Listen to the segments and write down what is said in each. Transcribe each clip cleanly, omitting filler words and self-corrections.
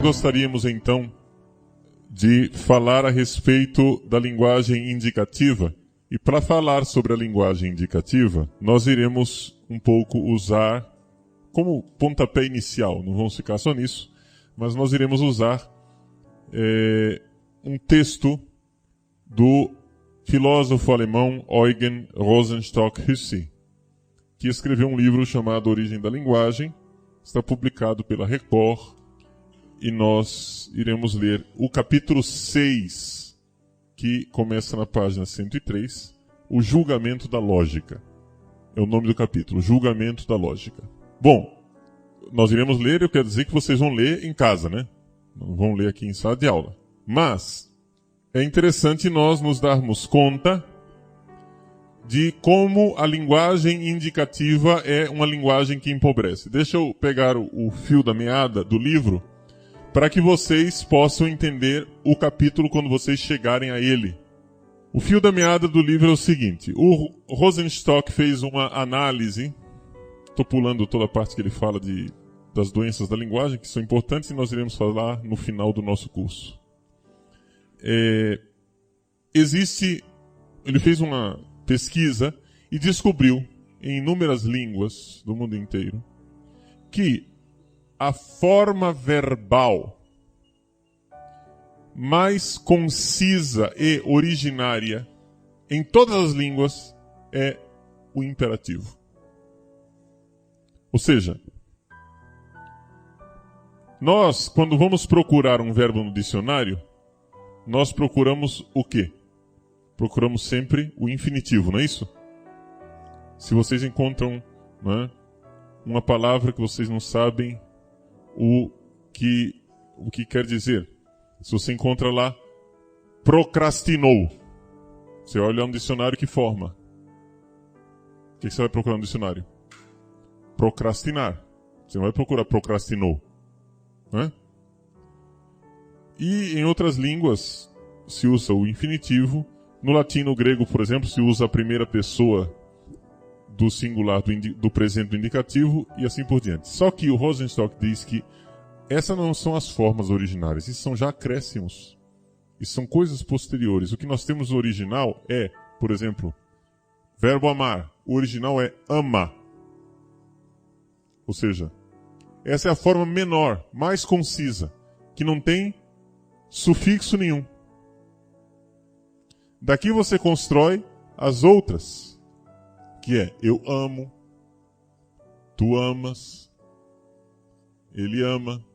Gostaríamos então de falar a respeito da linguagem indicativa. E para falar sobre a linguagem indicativa, nós iremos um pouco usar como pontapé inicial, não vamos ficar só nisso, mas nós iremos usar um texto do filósofo alemão Eugen Rosenstock-Huessy, que escreveu um livro chamado Origem da Linguagem, está publicado pela Record, e nós iremos ler o capítulo 6, que começa na página 103, o julgamento da lógica. É o nome do capítulo, julgamento da lógica. Bom, nós iremos ler, eu quero dizer que vocês vão ler em casa, né? Não vão ler aqui em sala de aula. Mas é interessante nós nos darmos conta de como a linguagem indicativa é uma linguagem que empobrece. Deixa eu pegar o fio da meada do livro para que vocês possam entender o capítulo quando vocês chegarem a ele. O fio da meada do livro é o seguinte: o Rosenstock fez uma análise, estou pulando toda a parte que ele fala das doenças da linguagem, que são importantes, e nós iremos falar no final do nosso curso. Ele fez uma pesquisa e descobriu, em inúmeras línguas do mundo inteiro, que a forma verbal mais concisa e originária em todas as línguas é o imperativo. Ou seja, nós, quando vamos procurar um verbo no dicionário, nós procuramos o quê? Procuramos sempre o infinitivo, não é isso? Se vocês encontram, né, uma palavra que vocês não sabem o que quer dizer, se você encontra lá procrastinou, você olha um dicionário, que forma? O que você vai procurar no dicionário? Procrastinar. Você não vai procurar procrastinou, né? E em outras línguas se usa o infinitivo. No latim e no grego, por exemplo, se usa a primeira pessoa do singular do presente do indicativo e assim por diante. Só que o Rosenstock diz que essas não são as formas originárias, isso são já acréscimos. Isso são coisas posteriores. O que nós temos no original é, por exemplo, verbo amar. O original é ama. Ou seja, essa é a forma menor, mais concisa, que não tem sufixo nenhum. Daqui você constrói as outras, que é eu amo, tu amas, ele ama,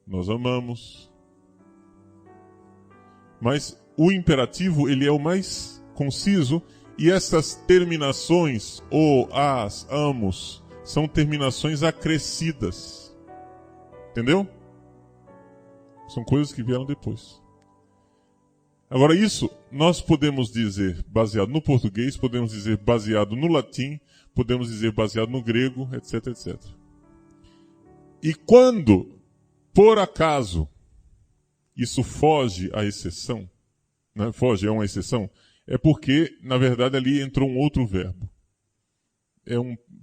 nós amamos. Mas o imperativo, ele é o mais conciso, e essas terminações, o, as, amos, são terminações acrescidas. Entendeu? São coisas que vieram depois. Agora, isso nós podemos dizer baseado no português, podemos dizer baseado no latim, podemos dizer baseado no grego, etc, etc. E quando, por acaso, isso foge à exceção, né? Foge a uma exceção, é porque, na verdade, ali entrou um outro verbo.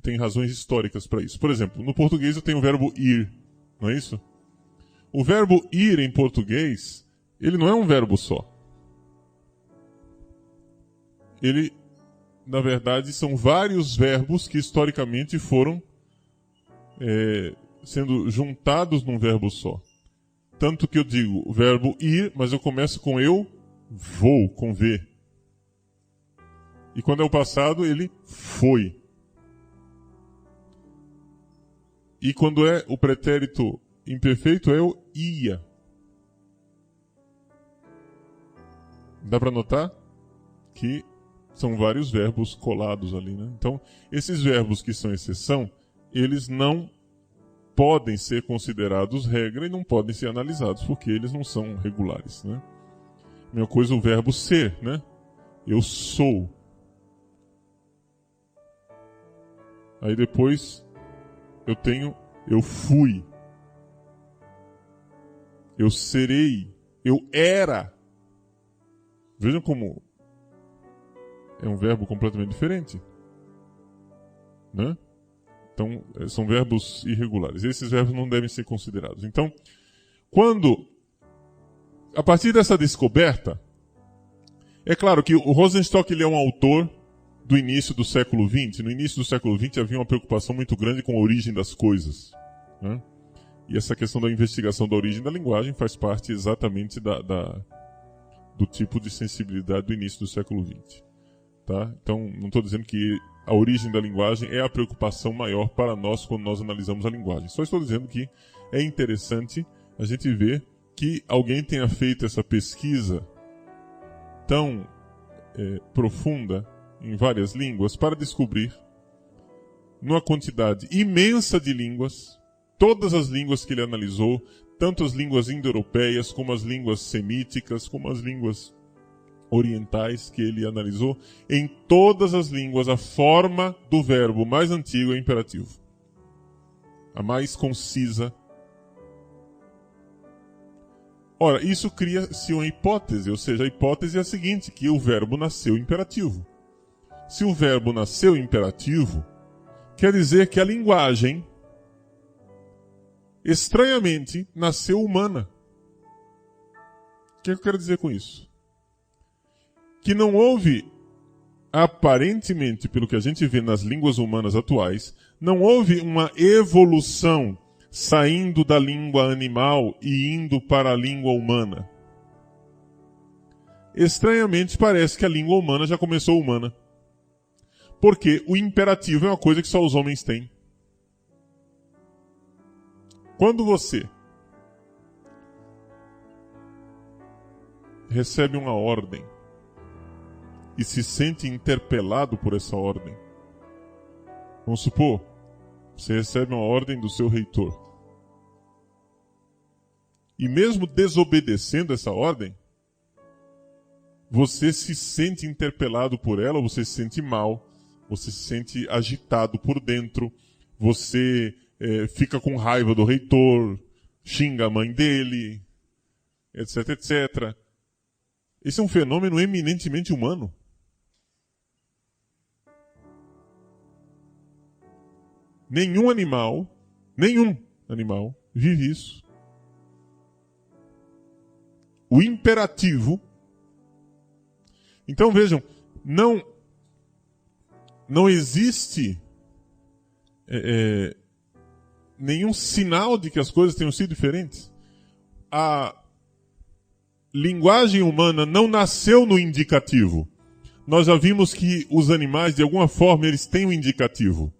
Tem razões históricas para isso. Por exemplo, no português eu tenho o verbo ir, não é isso? O verbo ir em português, ele não é um verbo só. Ele, na verdade, são vários verbos que historicamente foram sendo juntados num verbo só. Tanto que eu digo o verbo ir, mas eu começo com eu vou, com V. E quando é o passado, ele foi. E quando é o pretérito imperfeito, é o ia. Dá para notar que são vários verbos colados ali, né? Então, esses verbos que são exceção, eles não podem ser considerados regra e não podem ser analisados, porque eles não são regulares, né? Mesma coisa o verbo ser, né? Eu sou. Aí depois eu tenho eu fui. Eu serei. Eu era. Vejam como é um verbo completamente diferente, né? Então, são verbos irregulares. Esses verbos não devem ser considerados. Então, A partir dessa descoberta, é claro que o Rosenstock ele é um autor do início do século XX. No início do século XX havia uma preocupação muito grande com a origem das coisas, né? E essa questão da investigação da origem da linguagem faz parte exatamente do tipo de sensibilidade do início do século XX. Tá? Então, não estou dizendo que a origem da linguagem é a preocupação maior para nós quando nós analisamos a linguagem. Só estou dizendo que é interessante a gente ver que alguém tenha feito essa pesquisa tão profunda em várias línguas para descobrir, numa quantidade imensa de línguas, todas as línguas que ele analisou, tanto as línguas indo-europeias, como as línguas semíticas, como as línguas orientais que ele analisou, em todas as línguas a forma do verbo mais antigo é imperativo. A mais concisa. Ora, isso cria-se uma hipótese, ou seja, a hipótese é a seguinte, que o verbo nasceu imperativo. Se o verbo nasceu imperativo, quer dizer que a linguagem, estranhamente, nasceu humana. O que eu quero dizer com isso? Que não houve, aparentemente, pelo que a gente vê nas línguas humanas atuais, não houve uma evolução saindo da língua animal e indo para a língua humana. Estranhamente, parece que a língua humana já começou humana. Porque o imperativo é uma coisa que só os homens têm. Quando você recebe uma ordem e se sente interpelado por essa ordem, vamos supor, você recebe uma ordem do seu reitor. E mesmo desobedecendo essa ordem, você se sente interpelado por ela, você se sente mal, você se sente agitado por dentro, você fica com raiva do reitor, xinga a mãe dele, etc, etc. Esse é um fenômeno eminentemente humano. Nenhum animal vive isso. O imperativo. Então vejam, não existe nenhum sinal de que as coisas tenham sido diferentes. A linguagem humana não nasceu no indicativo. Nós já vimos que os animais, de alguma forma, eles têm um indicativo.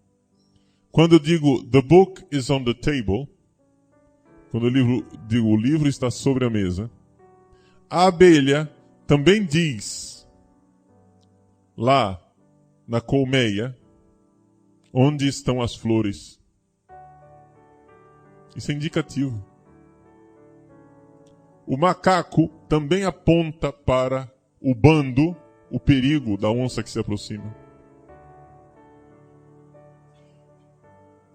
Quando eu digo the book is on the table, quando eu digo o livro está sobre a mesa, a abelha também diz lá na colmeia onde estão as flores. Isso é indicativo. O macaco também aponta para o bando, o perigo da onça que se aproxima.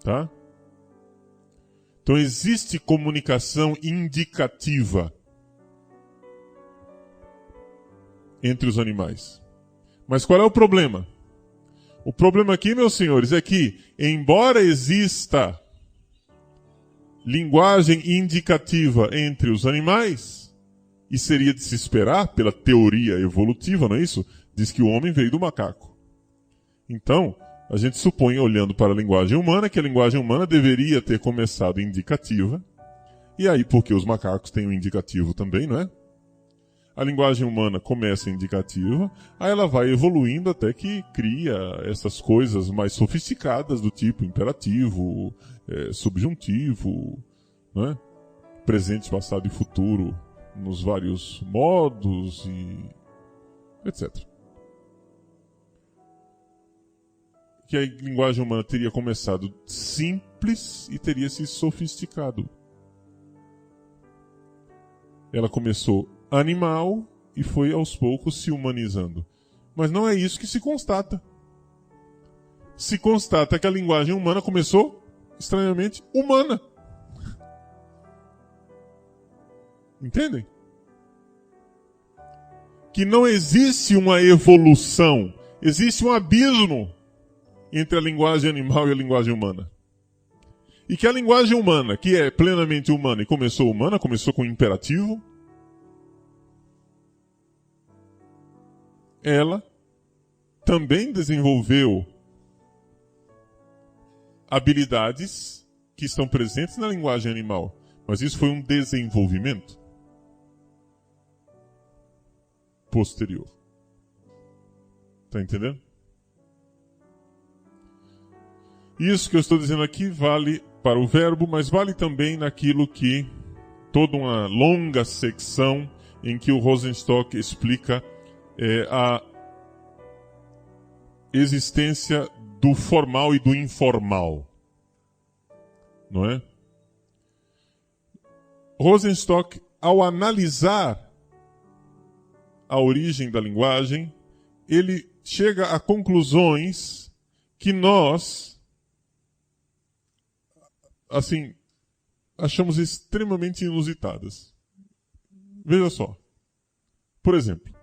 Tá? Então existe comunicação indicativa entre os animais. Mas qual é o problema? O problema aqui, meus senhores, é que, embora exista linguagem indicativa entre os animais, e seria de se esperar pela teoria evolutiva, não é isso? Diz que o homem veio do macaco. Então, a gente supõe, olhando para a linguagem humana, que a linguagem humana deveria ter começado indicativa, e aí, porque os macacos têm um indicativo também, não é? A linguagem humana começa indicativa, aí ela vai evoluindo até que cria essas coisas mais sofisticadas do tipo imperativo, subjuntivo, né? Presente, passado e futuro nos vários modos e etc. Que a linguagem humana teria começado simples e teria se sofisticado. Ela começou animal e foi aos poucos se humanizando. Mas não é isso que se constata. Se constata que a linguagem humana começou, estranhamente, humana. Entendem? Que não existe uma evolução, existe um abismo entre a linguagem animal e a linguagem humana. E que a linguagem humana, que é plenamente humana e começou humana, começou com o imperativo, ela também desenvolveu habilidades que estão presentes na linguagem animal. Mas isso foi um desenvolvimento posterior. Tá entendendo? Isso que eu estou dizendo aqui vale para o verbo, mas vale também naquilo que toda uma longa secção em que o Rosenstock explica a existência do formal e do informal. Não é? Rosenstock, ao analisar a origem da linguagem, ele chega a conclusões que nós, assim, achamos extremamente inusitadas. Veja só. Por exemplo,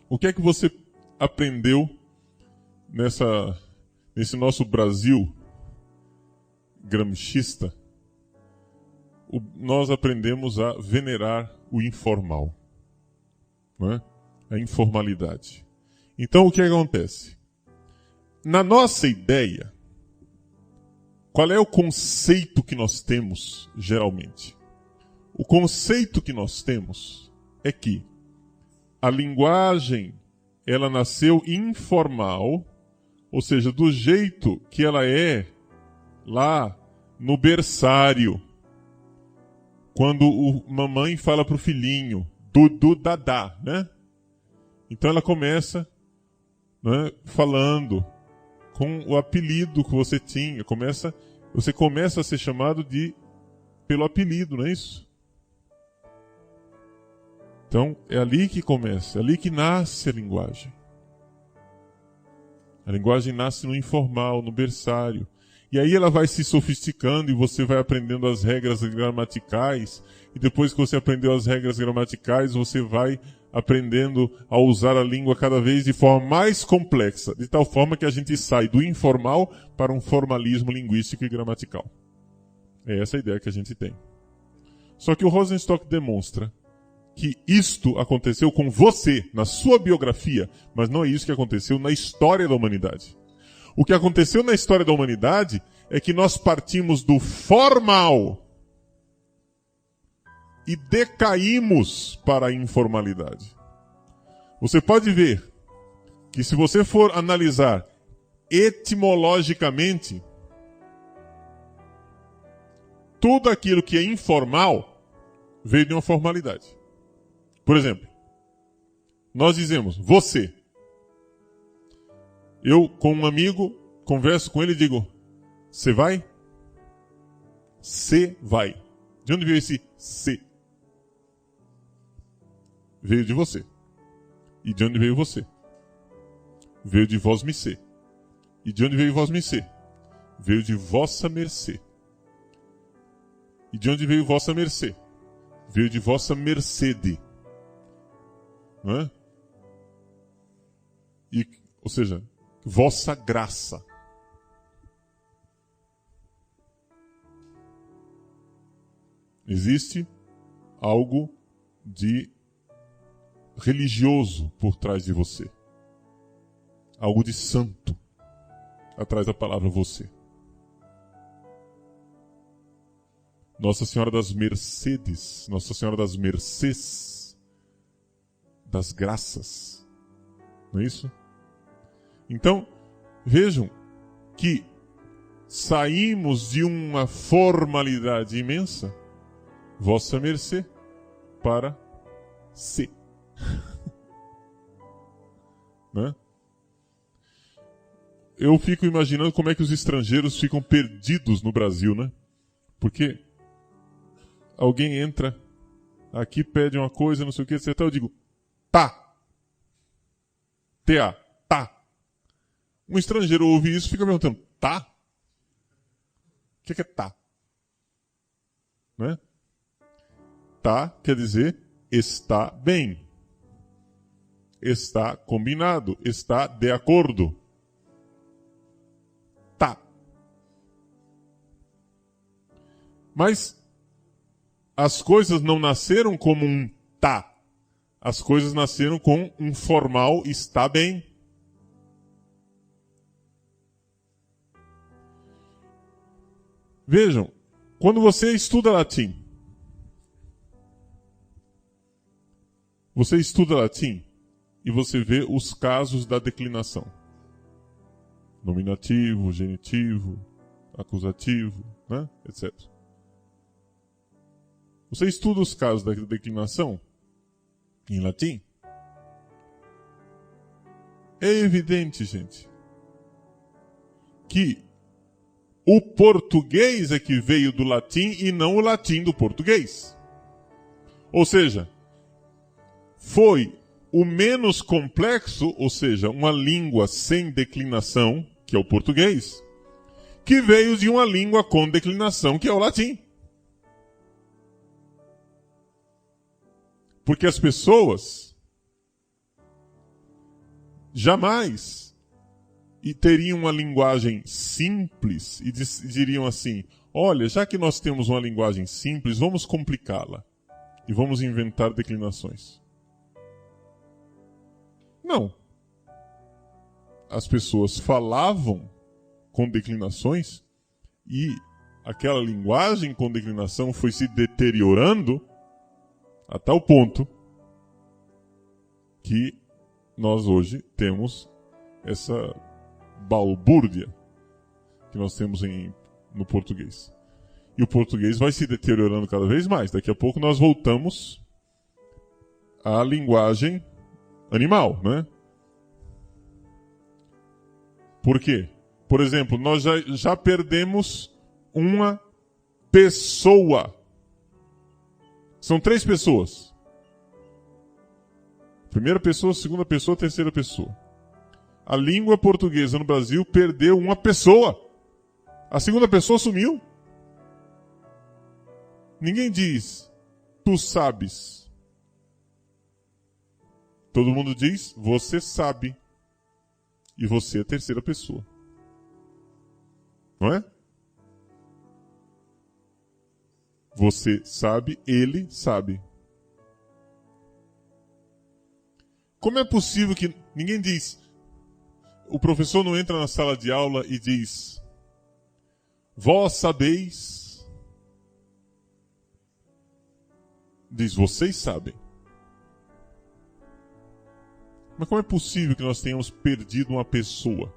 o que é que você aprendeu nesse nosso Brasil gramscista? Nós aprendemos a venerar o informal, não é? A informalidade. Então, o que acontece? Na nossa ideia, qual é o conceito que nós temos, geralmente? O conceito que nós temos é que a linguagem, ela nasceu informal, ou seja, do jeito que ela é lá no berçário, quando mamãe fala pro filhinho, Dudu Dadá, né? Então ela começa, né, falando com o apelido que você tinha. Você começa a ser chamado pelo apelido, não é isso? Então é ali que começa, é ali que nasce a linguagem. A linguagem nasce no informal, no berçário. E aí ela vai se sofisticando e você vai aprendendo as regras gramaticais. E depois que você aprendeu as regras gramaticais, você vai aprendendo a usar a língua cada vez de forma mais complexa. De tal forma que a gente sai do informal para um formalismo linguístico e gramatical. É essa a ideia que a gente tem. Só que o Rosenstock demonstra que isto aconteceu com você, na sua biografia, mas não é isso que aconteceu na história da humanidade. O que aconteceu na história da humanidade é que nós partimos do formal e decaímos para a informalidade. Você pode ver que se você for analisar etimologicamente, tudo aquilo que é informal veio de uma formalidade. Por exemplo, nós dizemos você. Eu, com um amigo, converso com ele e digo, você vai? Você vai. De onde veio esse se? Veio de você. E de onde veio você? Veio de vós me ser. E de onde veio vós me ser? Veio de vossa mercê. E de onde veio vossa mercê? Veio de vossa mercede. Não é? Ou seja, vossa graça. Existe algo de religioso por trás de você. Algo de santo atrás da palavra você. Nossa Senhora das Mercedes, Nossa Senhora das Mercês, das Graças. Não é isso? Então, vejam que saímos de uma formalidade imensa, vossa mercê, para se. Né? Eu fico imaginando como é que os estrangeiros ficam perdidos no Brasil, né? Porque alguém entra aqui, pede uma coisa, não sei o que, etc. Eu digo, tá. T-A, tá. Um estrangeiro ouve isso e fica perguntando, tá? O que é tá? Né? Tá quer dizer está bem. Está combinado. Está de acordo. Tá. Mas as coisas não nasceram como um tá. As coisas nasceram com um formal está bem. Vejam, quando você estuda latim, e você vê os casos da declinação. Nominativo, genitivo, acusativo, né? etc. Você estuda os casos da declinação em latim. É evidente, gente, que o português é que veio do latim e não o latim do português. Ou seja, foi o menos complexo, ou seja, uma língua sem declinação, que é o português, que veio de uma língua com declinação, que é o latim. Porque as pessoas jamais teriam uma linguagem simples e diriam assim: olha, já que nós temos uma linguagem simples, vamos complicá-la e vamos inventar declinações. Não. As pessoas falavam com declinações e aquela linguagem com declinação foi se deteriorando a tal ponto que nós hoje temos essa balbúrdia que nós temos no português. E o português vai se deteriorando cada vez mais. Daqui a pouco nós voltamos à linguagem animal, né? Por quê? Por exemplo, nós já perdemos uma pessoa. São 3 pessoas. Primeira pessoa, segunda pessoa, terceira pessoa. A língua portuguesa no Brasil perdeu uma pessoa. A segunda pessoa sumiu. Ninguém diz, tu sabes. Todo mundo diz, você sabe. E você é a terceira pessoa. Não é? Você sabe, ele sabe. Como é possível que ninguém diz... O professor não entra na sala de aula e diz: vós sabeis. Diz, vocês sabem. Mas como é possível que nós tenhamos perdido uma pessoa?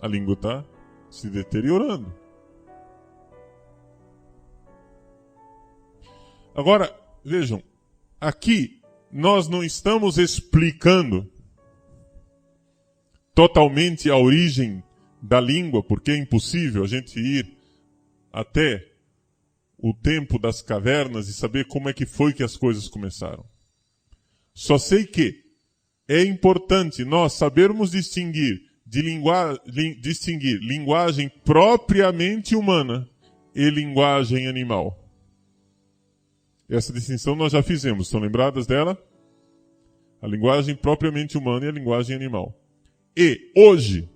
A língua está se deteriorando. Agora, vejam, aqui nós não estamos explicando totalmente a origem da língua, porque é impossível a gente ir até o tempo das cavernas e saber como é que foi que as coisas começaram. Só sei que é importante nós sabermos distinguir linguagem propriamente humana e linguagem animal. Essa distinção nós já fizemos, estão lembradas dela? A linguagem propriamente humana e a linguagem animal. E hoje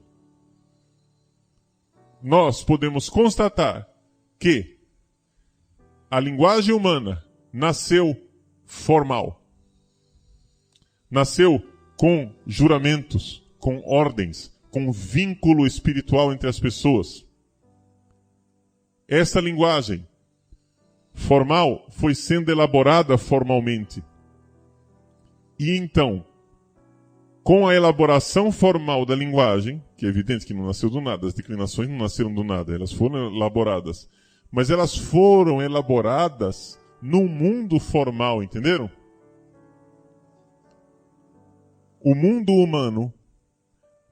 nós podemos constatar que a linguagem humana nasceu formal. Nasceu com juramentos, com ordens, com vínculo espiritual entre as pessoas. Essa linguagem formal foi sendo elaborada formalmente. E então, com a elaboração formal da linguagem, que é evidente que não nasceu do nada, as declinações não nasceram do nada, elas foram elaboradas. Mas elas foram elaboradas no mundo formal, entenderam? O mundo humano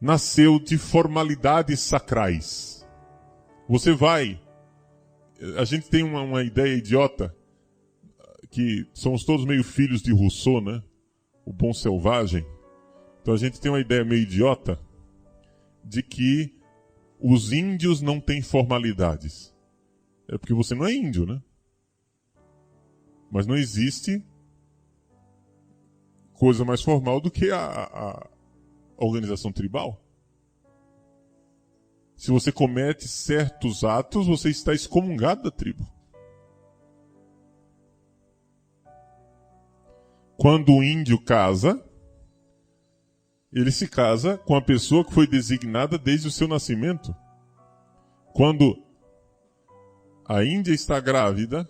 nasceu de formalidades sacrais. Você vai... A gente tem uma ideia idiota, que somos todos meio filhos de Rousseau, né? O bom selvagem. Então a gente tem uma ideia meio idiota de que os índios não têm formalidades. É porque você não é índio, né? Mas não existe coisa mais formal do que a organização tribal. Se você comete certos atos, você está excomungado da tribo. Quando o índio casa, ele se casa com a pessoa que foi designada desde o seu nascimento. Quando a Índia está grávida,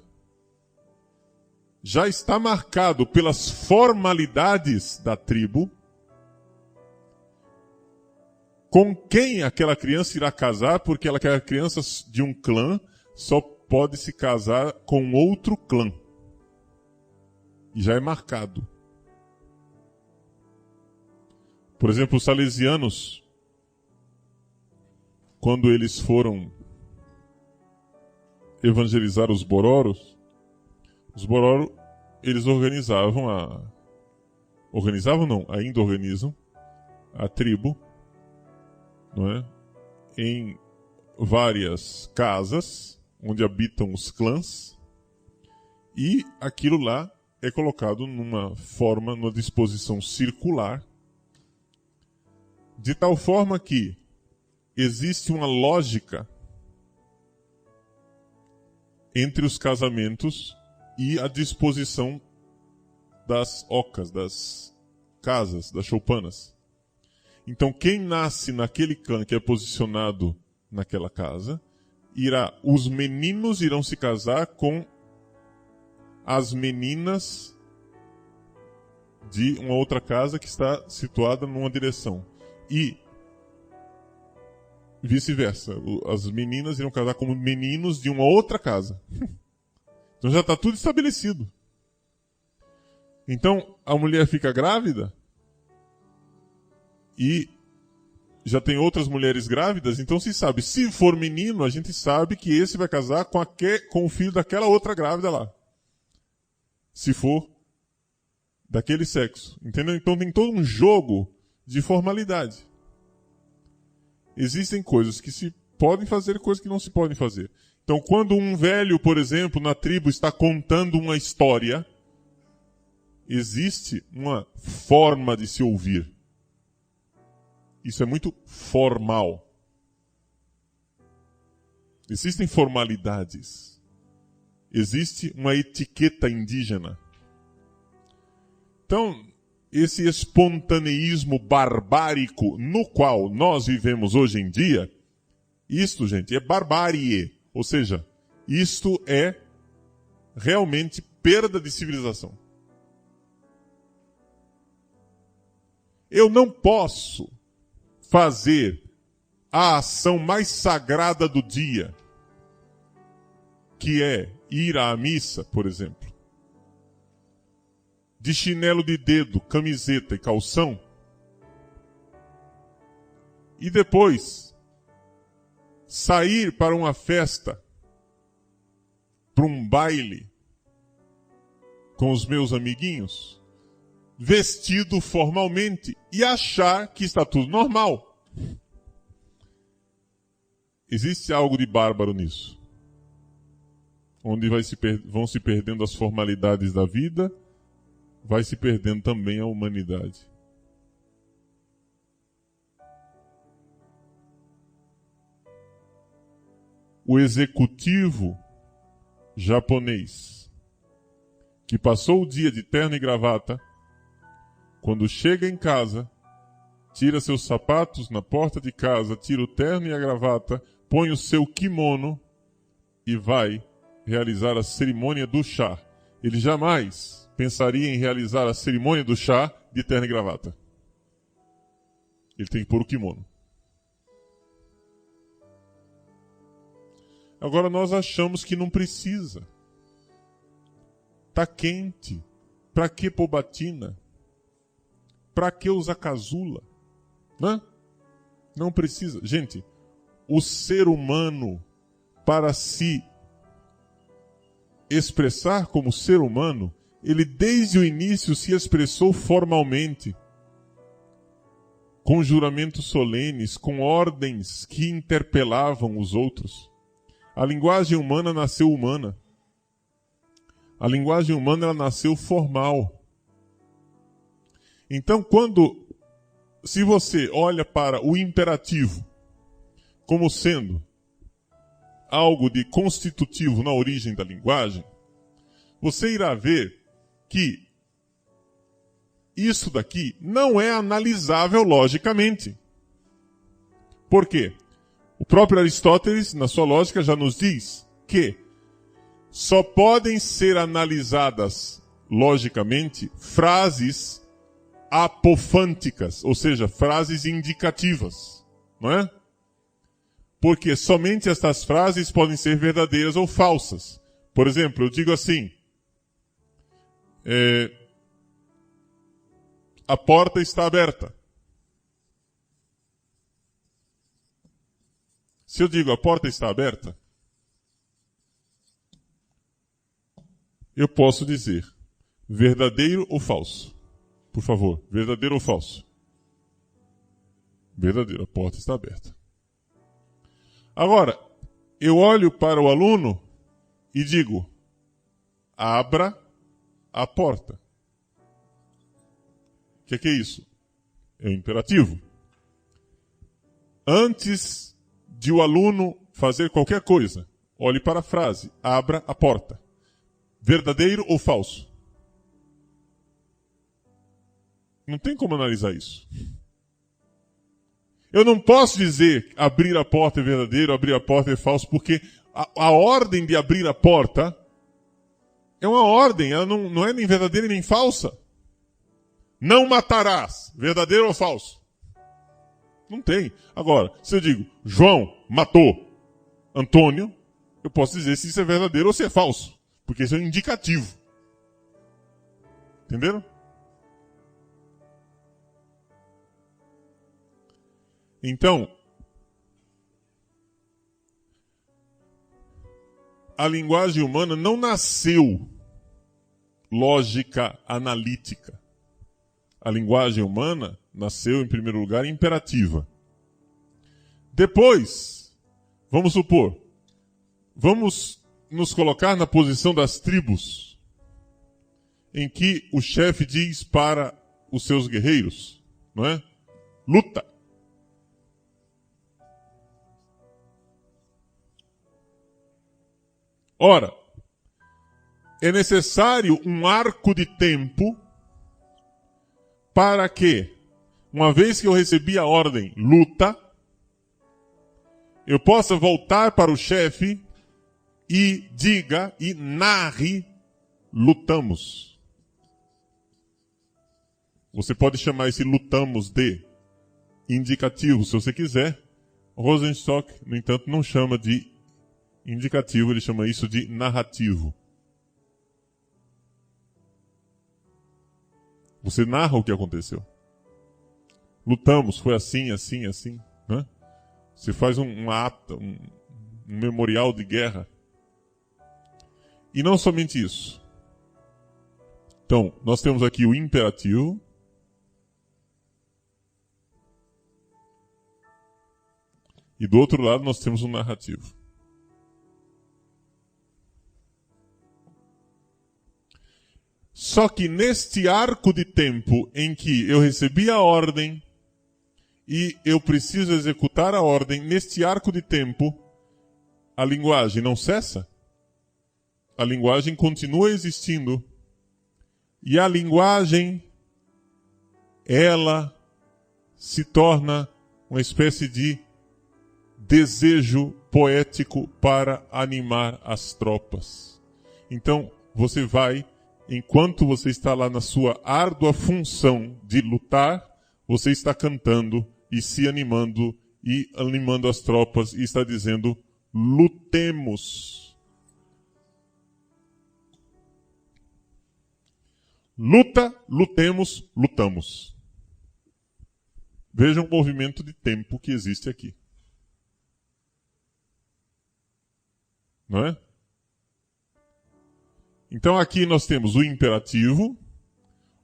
já está marcado pelas formalidades da tribo com quem aquela criança irá casar, porque aquela criança de um clã só pode se casar com outro clã. E já é marcado. Por exemplo, os salesianos, quando eles foram evangelizar os Bororos, eles ainda organizam a tribo, não é? Em várias casas onde habitam os clãs, e aquilo lá é colocado numa disposição circular, de tal forma que existe uma lógica entre os casamentos e a disposição das ocas, das casas, das choupanas. Então, quem nasce naquele clã que é posicionado naquela casa, os meninos irão se casar com as meninas de uma outra casa que está situada numa direção. E vice-versa. As meninas irão casar com meninos de uma outra casa. Então já está tudo estabelecido. Então a mulher fica grávida e já tem outras mulheres grávidas, então se sabe, se for menino, a gente sabe que esse vai casar com o filho daquela outra grávida lá. Se for daquele sexo. Entendeu? Então tem todo um jogo de formalidade. Existem coisas que se podem fazer e coisas que não se podem fazer. Então, quando um velho, por exemplo, na tribo está contando uma história, existe uma forma de se ouvir. Isso é muito formal. Existem formalidades. Existe uma etiqueta indígena. Então, esse espontaneísmo barbárico no qual nós vivemos hoje em dia, isto, gente, é barbárie. Ou seja, isto é realmente perda de civilização. Eu não posso fazer a ação mais sagrada do dia, que é ir à missa, por exemplo, de chinelo de dedo, camiseta e calção, e depois sair para uma festa, para um baile, com os meus amiguinhos, vestido formalmente e achar que está tudo normal. Existe algo de bárbaro nisso, onde vão se perdendo as formalidades da vida, vai se perdendo também a humanidade. O executivo japonês, que passou o dia de terno e gravata, quando chega em casa, tira seus sapatos na porta de casa, tira o terno e a gravata, põe o seu kimono e vai realizar a cerimônia do chá. Ele jamais pensaria em realizar a cerimônia do chá de terno e gravata. Ele tem que pôr o kimono. Agora nós achamos que não precisa. Tá quente. Pra que pôr batina? Pra que usar casula? Não precisa. Gente, o ser humano, para se expressar como ser humano, ele desde o início se expressou formalmente, com juramentos solenes, com ordens que interpelavam os outros. A linguagem humana nasceu humana. A linguagem humana ela nasceu formal. Então, se você olha para o imperativo como sendo algo de constitutivo na origem da linguagem, você irá ver que isso daqui não é analisável logicamente. Por quê? O próprio Aristóteles, na sua lógica, já nos diz que só podem ser analisadas logicamente frases apofânticas, ou seja, frases indicativas, não é? Porque somente estas frases podem ser verdadeiras ou falsas. Por exemplo, eu digo assim, a porta está aberta. Se eu digo a porta está aberta, eu posso dizer verdadeiro ou falso. Por favor, verdadeiro ou falso? Verdadeiro, a porta está aberta. Agora, eu olho para o aluno e digo, abra a porta. O que é isso? É um imperativo. Antes de o aluno fazer qualquer coisa, olhe para a frase, abra a porta. Verdadeiro ou falso? Não tem como analisar isso. Eu não posso dizer abrir a porta é verdadeiro, abrir a porta é falso, porque a ordem de abrir a porta é uma ordem, ela não é nem verdadeira nem falsa. Não matarás, verdadeiro ou falso? Não tem. Agora, se eu digo, João matou Antônio, eu posso dizer se isso é verdadeiro ou se é falso, porque isso é um indicativo. Entenderam? Então, a linguagem humana não nasceu lógica analítica. A linguagem humana nasceu, em primeiro lugar, imperativa. Depois, vamos supor, vamos nos colocar na posição das tribos, em que o chefe diz para os seus guerreiros, não é? Luta. Ora, é necessário um arco de tempo para que, uma vez que eu recebi a ordem luta, eu possa voltar para o chefe e diga e narre lutamos. Você pode chamar esse lutamos de indicativo, se você quiser. Rosenstock, no entanto, não chama de indicativo, ele chama isso de narrativo. Você narra o que aconteceu. Lutamos, foi assim, assim, assim. Né? Você faz um memorial de guerra. E não somente isso. Então, nós temos aqui o imperativo. E do outro lado nós temos o narrativo. Só que neste arco de tempo em que eu recebi a ordem e eu preciso executar a ordem, neste arco de tempo, a linguagem não cessa. A linguagem continua existindo. E a linguagem, ela se torna uma espécie de desejo poético para animar as tropas. Então, você vai, enquanto você está lá na sua árdua função de lutar, você está cantando e se animando e animando as tropas e está dizendo, lutemos. Luta, lutemos, lutamos. Veja o movimento de tempo que existe aqui. Não é? Então aqui nós temos o imperativo,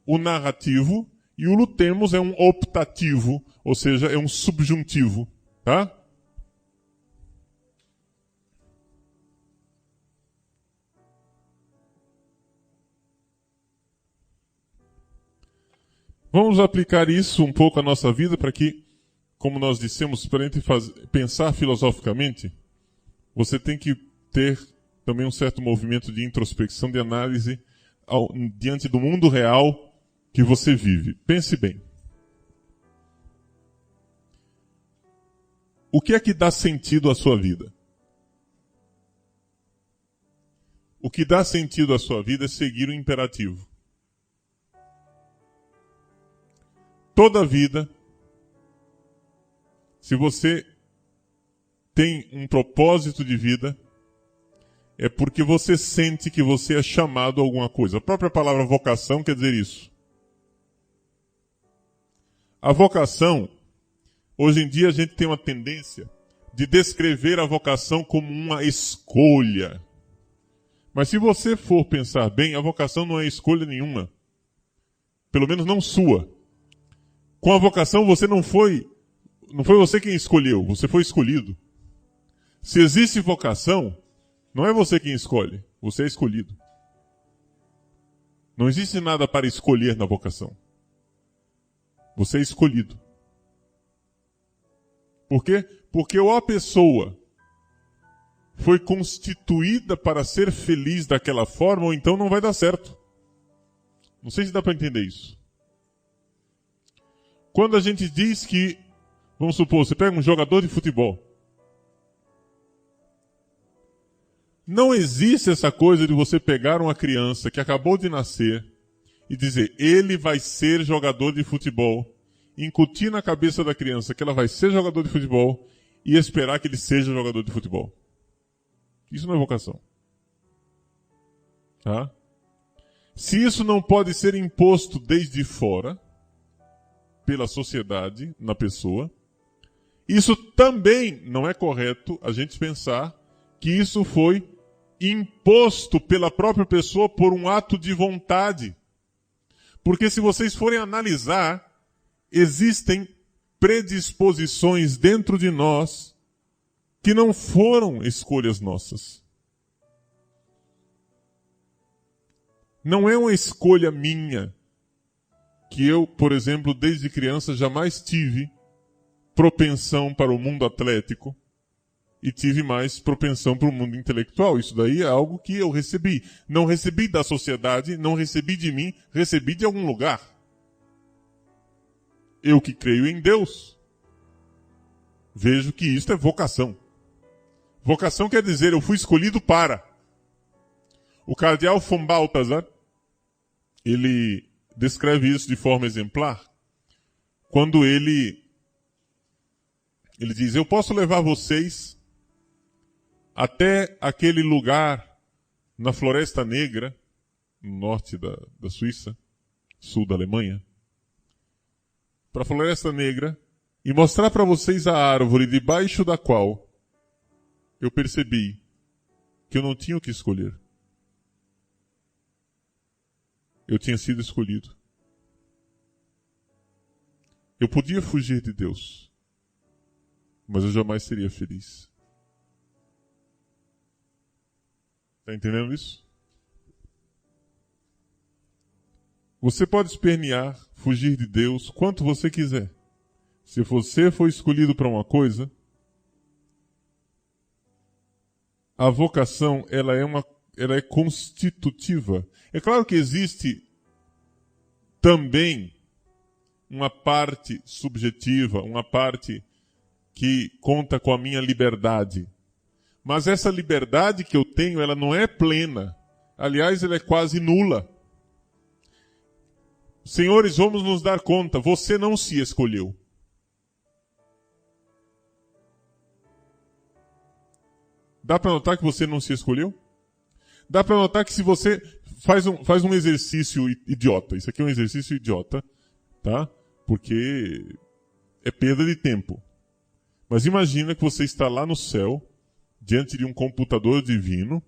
o narrativo e o lutemos é um optativo, ou seja, é um subjuntivo, tá? Vamos aplicar isso um pouco à nossa vida para que como nós dissemos, para a gente pensar filosoficamente, você tem que ter também um certo movimento de introspecção, de análise diante do mundo real que você vive. Pense bem. O que é que dá sentido à sua vida? O que dá sentido à sua vida é seguir o imperativo. Toda a vida, se você tem um propósito de vida, é porque você sente que você é chamado a alguma coisa. A própria palavra vocação quer dizer isso. A vocação, hoje em dia a gente tem uma tendência de descrever a vocação como uma escolha. Mas se você for pensar bem, a vocação não é escolha nenhuma. Pelo menos não sua. Com a vocação você não foi você quem escolheu, você foi escolhido. Se existe vocação, não é você quem escolhe, você é escolhido. Não existe nada para escolher na vocação. Você é escolhido. Por quê? Porque ou a pessoa foi constituída para ser feliz daquela forma, ou então não vai dar certo. Não sei se dá para entender isso. Quando a gente diz que, vamos supor, você pega um jogador de futebol. Não existe essa coisa de você pegar uma criança que acabou de nascer e dizer, ele vai ser jogador de futebol, incutir na cabeça da criança que ela vai ser jogador de futebol e esperar que ele seja jogador de futebol. Isso não é vocação. Tá? Se isso não pode ser imposto desde fora, pela sociedade, na pessoa, isso também não é correto a gente pensar que isso foi imposto pela própria pessoa por um ato de vontade. Porque se vocês forem analisar, existem predisposições dentro de nós que não foram escolhas nossas. Não é uma escolha minha que eu, por exemplo, desde criança jamais tive propensão para o mundo atlético e tive mais propensão para o mundo intelectual. Isso daí é algo que eu recebi. Não recebi da sociedade, não recebi de mim, recebi de algum lugar. Eu que creio em Deus, vejo que isto é vocação. Vocação quer dizer, eu fui escolhido para. O cardeal von Balthasar, ele descreve isso de forma exemplar, quando ele diz, eu posso levar vocês até aquele lugar na Floresta Negra, no norte da Suíça, sul da Alemanha, para a Floresta Negra, e mostrar para vocês a árvore debaixo da qual eu percebi que eu não tinha o que escolher. Eu tinha sido escolhido. Eu podia fugir de Deus, mas eu jamais seria feliz. Está entendendo isso? Você pode espernear, fugir de Deus, quanto você quiser. Se você foi escolhido para uma coisa, a vocação ela é constitutiva. É claro que existe também uma parte subjetiva, uma parte que conta com a minha liberdade. Mas essa liberdade que eu tenho, ela não é plena. Aliás, ela é quase nula. Senhores, vamos nos dar conta, você não se escolheu. Dá para notar que você não se escolheu? Dá para notar que se você faz um exercício idiota, isso aqui é um exercício idiota, tá? Porque é perda de tempo. Mas imagina que você está lá no céu, diante de um computador divino,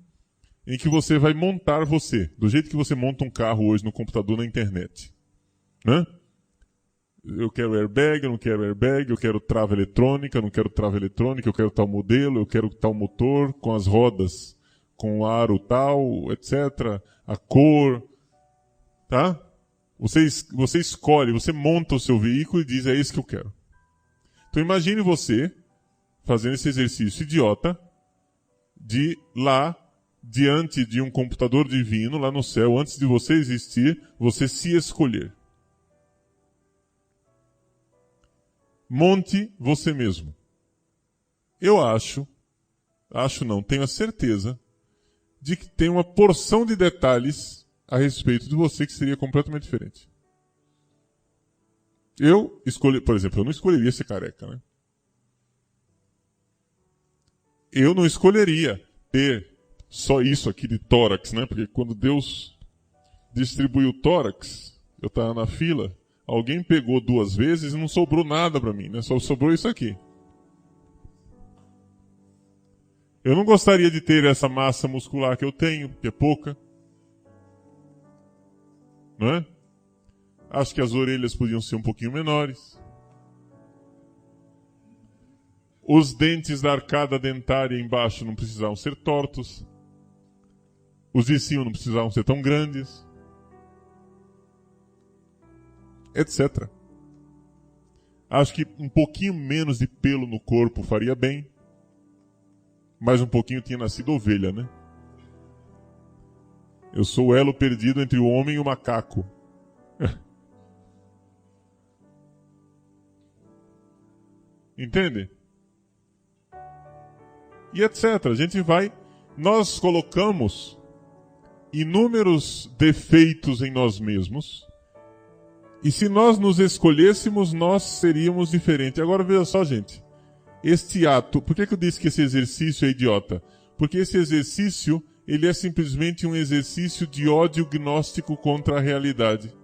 em que você vai montar você, do jeito que você monta um carro hoje no computador na internet. Né? Eu quero airbag, eu não quero airbag, eu quero trava eletrônica, eu não quero trava eletrônica, eu quero tal modelo, eu quero tal motor, com as rodas, com o aro tal, etc. A cor, tá? Você escolhe, você monta o seu veículo e diz, é isso que eu quero. Então imagine você fazendo esse exercício idiota de lá, diante de um computador divino, lá no céu, antes de você existir, você se escolher. Monte você mesmo. Eu tenho a certeza de que tem uma porção de detalhes a respeito de você que seria completamente diferente. Por exemplo, eu não escolheria ser careca, né? Eu não escolheria ter só isso aqui de tórax, né? Porque quando Deus distribuiu o tórax, eu estava na fila, alguém pegou 2 vezes e não sobrou nada para mim, né? Só sobrou isso aqui. Eu não gostaria de ter essa massa muscular que eu tenho, que é pouca. Não é? Acho que as orelhas podiam ser um pouquinho menores. Os dentes da arcada dentária embaixo não precisavam ser tortos. Os de cima não precisavam ser tão grandes. Etc. Acho que um pouquinho menos de pelo no corpo faria bem. Mas um pouquinho tinha nascido ovelha, né? Eu sou o elo perdido entre o homem e o macaco. Entende? E etc. A gente vai... Nós colocamos inúmeros defeitos em nós mesmos. E se nós nos escolhêssemos, nós seríamos diferentes. Agora veja só, gente. Este ato... Por que eu disse que esse exercício é idiota? Porque esse exercício, ele é simplesmente um exercício de ódio gnóstico contra a realidade.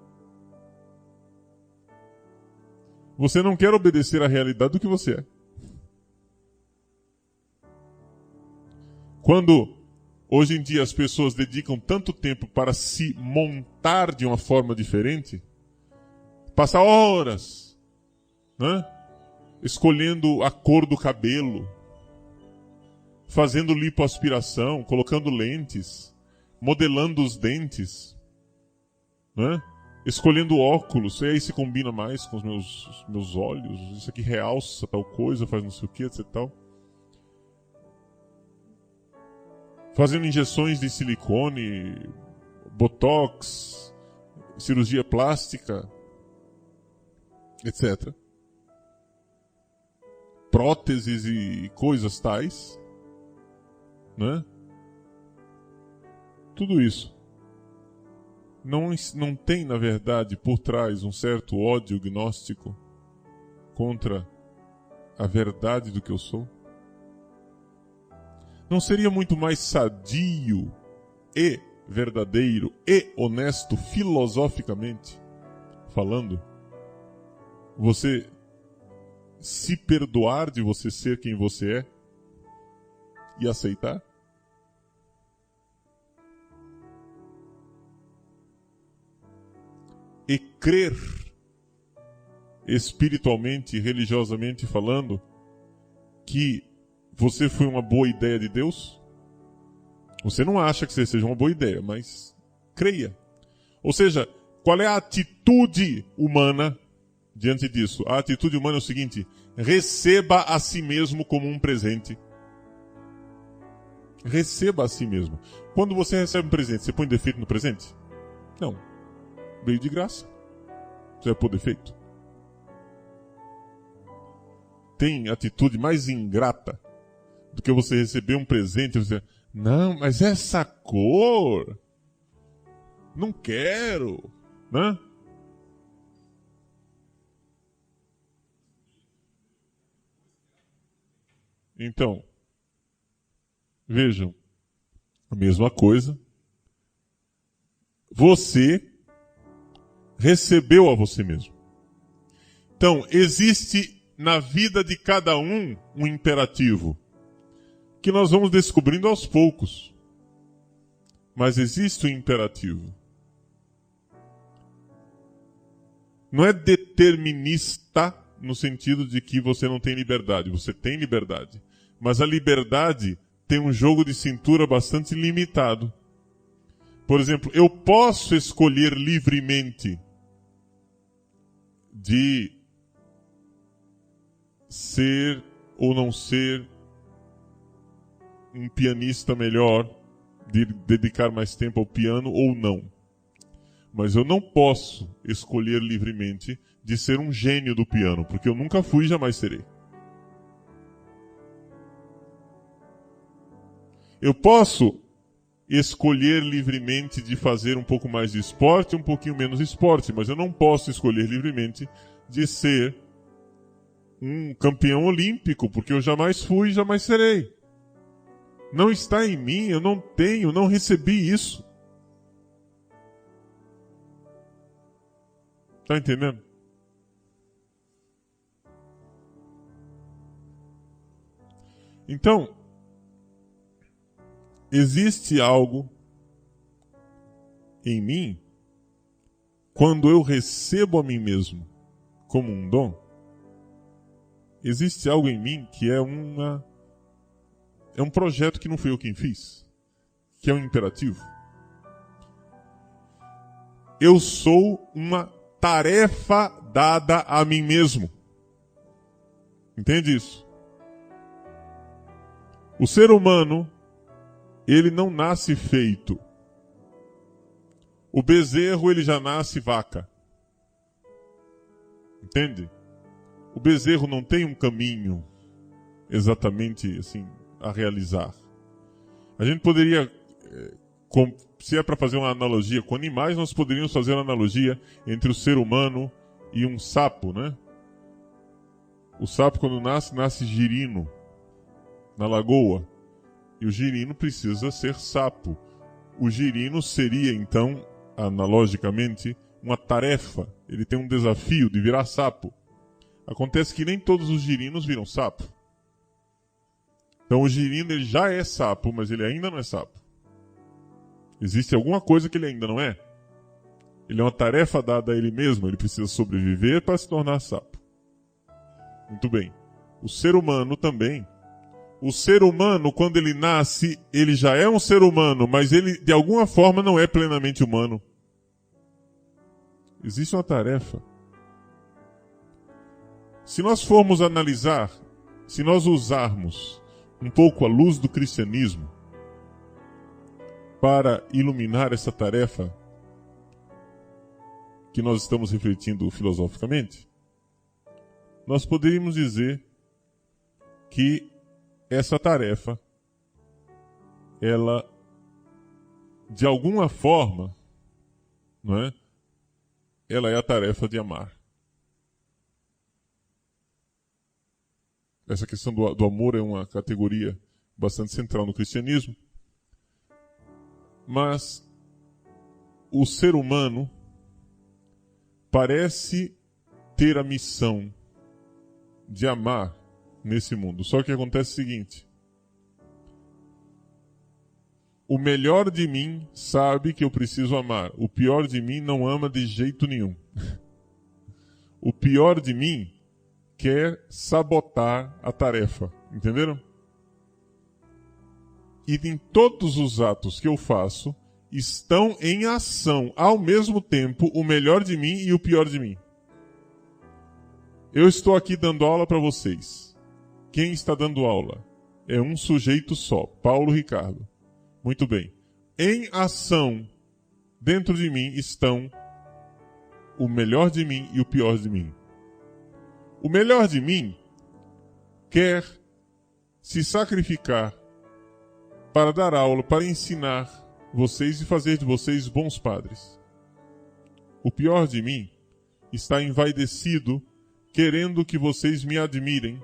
Você não quer obedecer à realidade do que você é. Quando, hoje em dia, as pessoas dedicam tanto tempo para se montar de uma forma diferente, passa horas, né? Escolhendo a cor do cabelo, fazendo lipoaspiração, colocando lentes, modelando os dentes, né? Escolhendo óculos, e aí se combina mais com os meus olhos, isso aqui realça tal coisa, faz não sei o que, etc. Tal. Fazendo injeções de silicone, botox, cirurgia plástica, etc. Próteses e coisas tais, né? Tudo isso não tem, na verdade, por trás um certo ódio gnóstico contra a verdade do que eu sou? Não seria muito mais sadio e verdadeiro e honesto filosoficamente falando você se perdoar de você ser quem você é e aceitar? E crer, espiritualmente e religiosamente falando, que você foi uma boa ideia de Deus? Você não acha que você seja uma boa ideia, mas creia. Ou seja, qual é a atitude humana diante disso? A atitude humana é o seguinte: receba a si mesmo como um presente. Receba a si mesmo. Quando você recebe um presente, você põe defeito no presente? Não. Veio de graça. Você vai pôr defeito? Tem atitude mais ingrata do que você receber um presente e você... Não, mas essa cor... Não quero. Né? Então, vejam, a mesma coisa. Você recebeu a você mesmo. Então, existe na vida de cada um imperativo que nós vamos descobrindo aos poucos. Mas existe um imperativo. Não é determinista no sentido de que você não tem liberdade. Você tem liberdade. Mas a liberdade tem um jogo de cintura bastante limitado. Por exemplo, eu posso escolher livremente de ser ou não ser um pianista melhor, de dedicar mais tempo ao piano ou não. Mas eu não posso escolher livremente de ser um gênio do piano, porque eu nunca fui e jamais serei. Eu posso escolher livremente de fazer um pouco mais de esporte, um pouquinho menos de esporte, mas eu não posso escolher livremente de ser um campeão olímpico, porque eu jamais fui e jamais serei. Não está em mim, eu não tenho, não recebi isso. Está entendendo? Então, existe algo em mim quando eu recebo a mim mesmo como um dom. Existe algo em mim que é um projeto que não fui eu quem fiz, que é um imperativo. Eu sou uma tarefa dada a mim mesmo. Entende isso? O ser humano, ele não nasce feito. O bezerro, ele já nasce vaca. Entende? O bezerro não tem um caminho exatamente assim a realizar. A gente poderia, se é para fazer uma analogia com animais, nós poderíamos fazer uma analogia entre o ser humano e um sapo, né? O sapo, quando nasce girino na lagoa. E o girino precisa ser sapo. O girino seria, então, analogicamente, uma tarefa. Ele tem um desafio de virar sapo. Acontece que nem todos os girinos viram sapo. Então o girino ele já é sapo, mas ele ainda não é sapo. Existe alguma coisa que ele ainda não é. Ele é uma tarefa dada a ele mesmo, ele precisa sobreviver para se tornar sapo. Muito bem. O ser humano também. O ser humano, quando ele nasce, ele já é um ser humano, mas ele de alguma forma não é plenamente humano. Existe uma tarefa. Se nós formos analisar, se nós usarmos um pouco a luz do cristianismo para iluminar essa tarefa que nós estamos refletindo filosoficamente, nós poderíamos dizer que essa tarefa, ela, de alguma forma, não é? Ela é a tarefa de amar. Essa questão do amor é uma categoria bastante central no cristianismo. Mas o ser humano parece ter a missão de amar nesse mundo. Só que acontece o seguinte: o melhor de mim sabe que eu preciso amar. O pior de mim não ama de jeito nenhum. O pior de mim quer sabotar a tarefa. Entenderam? E em todos os atos que eu faço estão em ação ao mesmo tempo o melhor de mim e o pior de mim. Eu estou aqui dando aula para vocês. Quem está dando aula? É um sujeito só, Paulo Ricardo. Muito bem. Em ação, dentro de mim estão o melhor de mim e o pior de mim. O melhor de mim quer se sacrificar para dar aula, para ensinar vocês e fazer de vocês bons padres. O pior de mim está envaidecido, querendo que vocês me admirem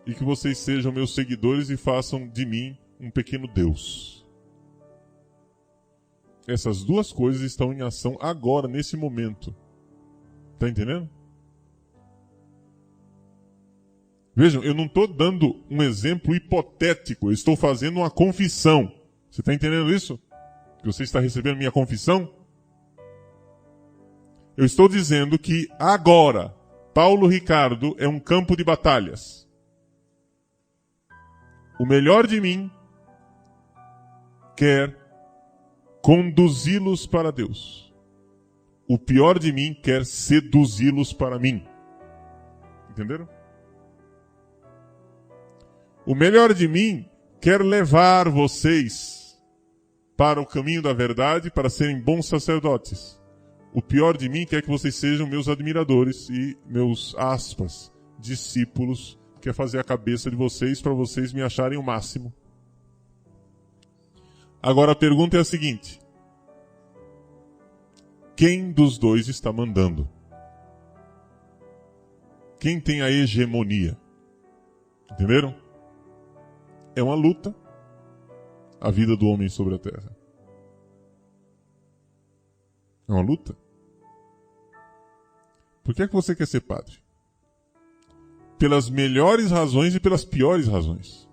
e que vocês sejam meus seguidores e façam de mim um pequeno Deus. Essas duas coisas estão em ação agora, nesse momento. Está entendendo? Vejam, eu não estou dando um exemplo hipotético, eu estou fazendo uma confissão. Você está entendendo isso? Que você está recebendo minha confissão? Eu estou dizendo que agora, Paulo Ricardo é um campo de batalhas. O melhor de mim quer conduzi-los para Deus. O pior de mim quer seduzi-los para mim. Entenderam? O melhor de mim quer levar vocês para o caminho da verdade, para serem bons sacerdotes. O pior de mim quer que vocês sejam meus admiradores e meus, aspas, discípulos, quer fazer a cabeça de vocês para vocês me acharem o máximo. Agora a pergunta é a seguinte: quem dos dois está mandando? Quem tem a hegemonia? Entenderam? É uma luta, a vida do homem sobre a terra. É uma luta. Por que é que você quer ser padre? Pelas melhores razões e pelas piores razões.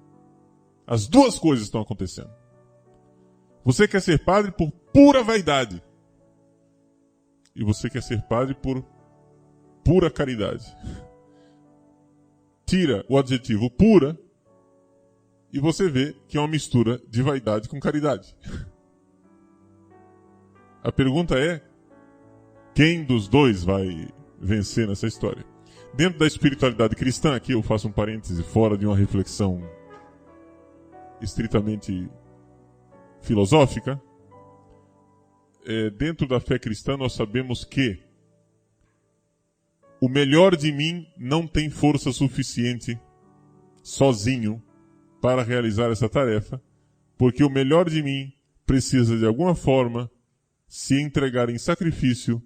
As duas coisas estão acontecendo. Você quer ser padre por pura vaidade. E você quer ser padre por pura caridade. Tira o adjetivo pura e você vê que é uma mistura de vaidade com caridade. A pergunta é: quem dos dois vai vencer nessa história? Dentro da espiritualidade cristã, aqui eu faço um parêntese fora de uma reflexão estritamente filosófica, dentro da fé cristã nós sabemos que o melhor de mim não tem força suficiente sozinho para realizar essa tarefa, porque o melhor de mim precisa de alguma forma se entregar em sacrifício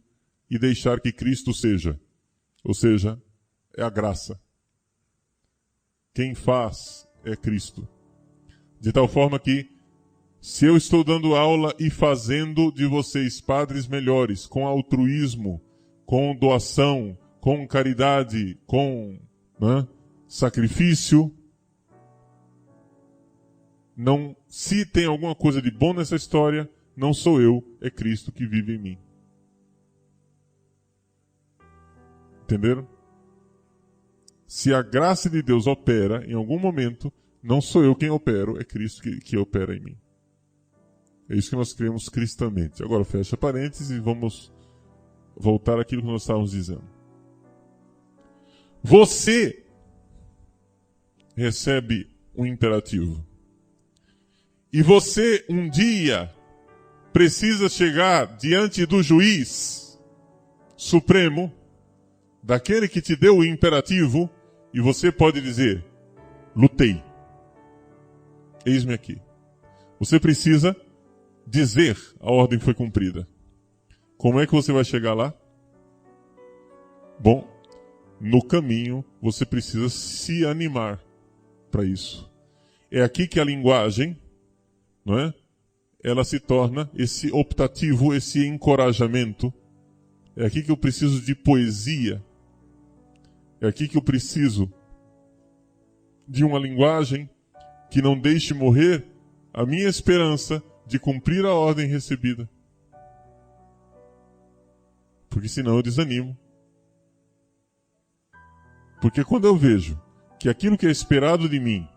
e deixar que Cristo seja. Ou seja, é a graça. Quem faz é Cristo. De tal forma que, se eu estou dando aula e fazendo de vocês padres melhores, com altruísmo, com doação, com caridade, com sacrifício, não, se tem alguma coisa de bom nessa história, não sou eu, é Cristo que vive em mim. Entenderam? Se a graça de Deus opera em algum momento, não sou eu quem opero, é Cristo que opera em mim. É isso que nós cremos cristamente. Agora fecha parênteses e vamos voltar àquilo que nós estávamos dizendo. Você recebe um imperativo. E você um dia precisa chegar diante do juiz supremo, daquele que te deu o imperativo, e você pode dizer: lutei. Eis-me aqui. Você precisa dizer: a ordem foi cumprida. Como é que você vai chegar lá? Bom, no caminho você precisa se animar para isso. É aqui que a linguagem, não é? Ela se torna esse optativo, esse encorajamento. É aqui que eu preciso de poesia. É aqui que eu preciso de uma linguagem que não deixe morrer a minha esperança de cumprir a ordem recebida. Porque senão eu desanimo. Porque quando eu vejo que aquilo que é esperado de mim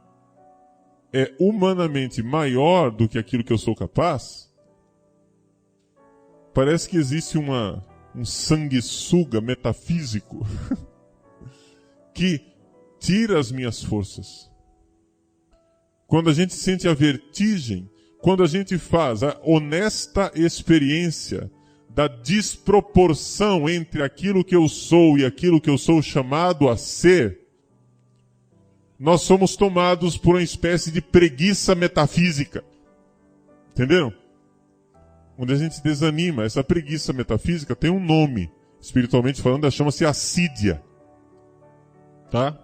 é humanamente maior do que aquilo que eu sou capaz, parece que existe um sanguessuga metafísico que tira as minhas forças. Quando a gente sente a vertigem, quando a gente faz a honesta experiência da desproporção entre aquilo que eu sou e aquilo que eu sou chamado a ser, nós somos tomados por uma espécie de preguiça metafísica. Entenderam? Onde a gente desanima. Essa preguiça metafísica tem um nome, espiritualmente falando, ela chama-se assídia. Tá?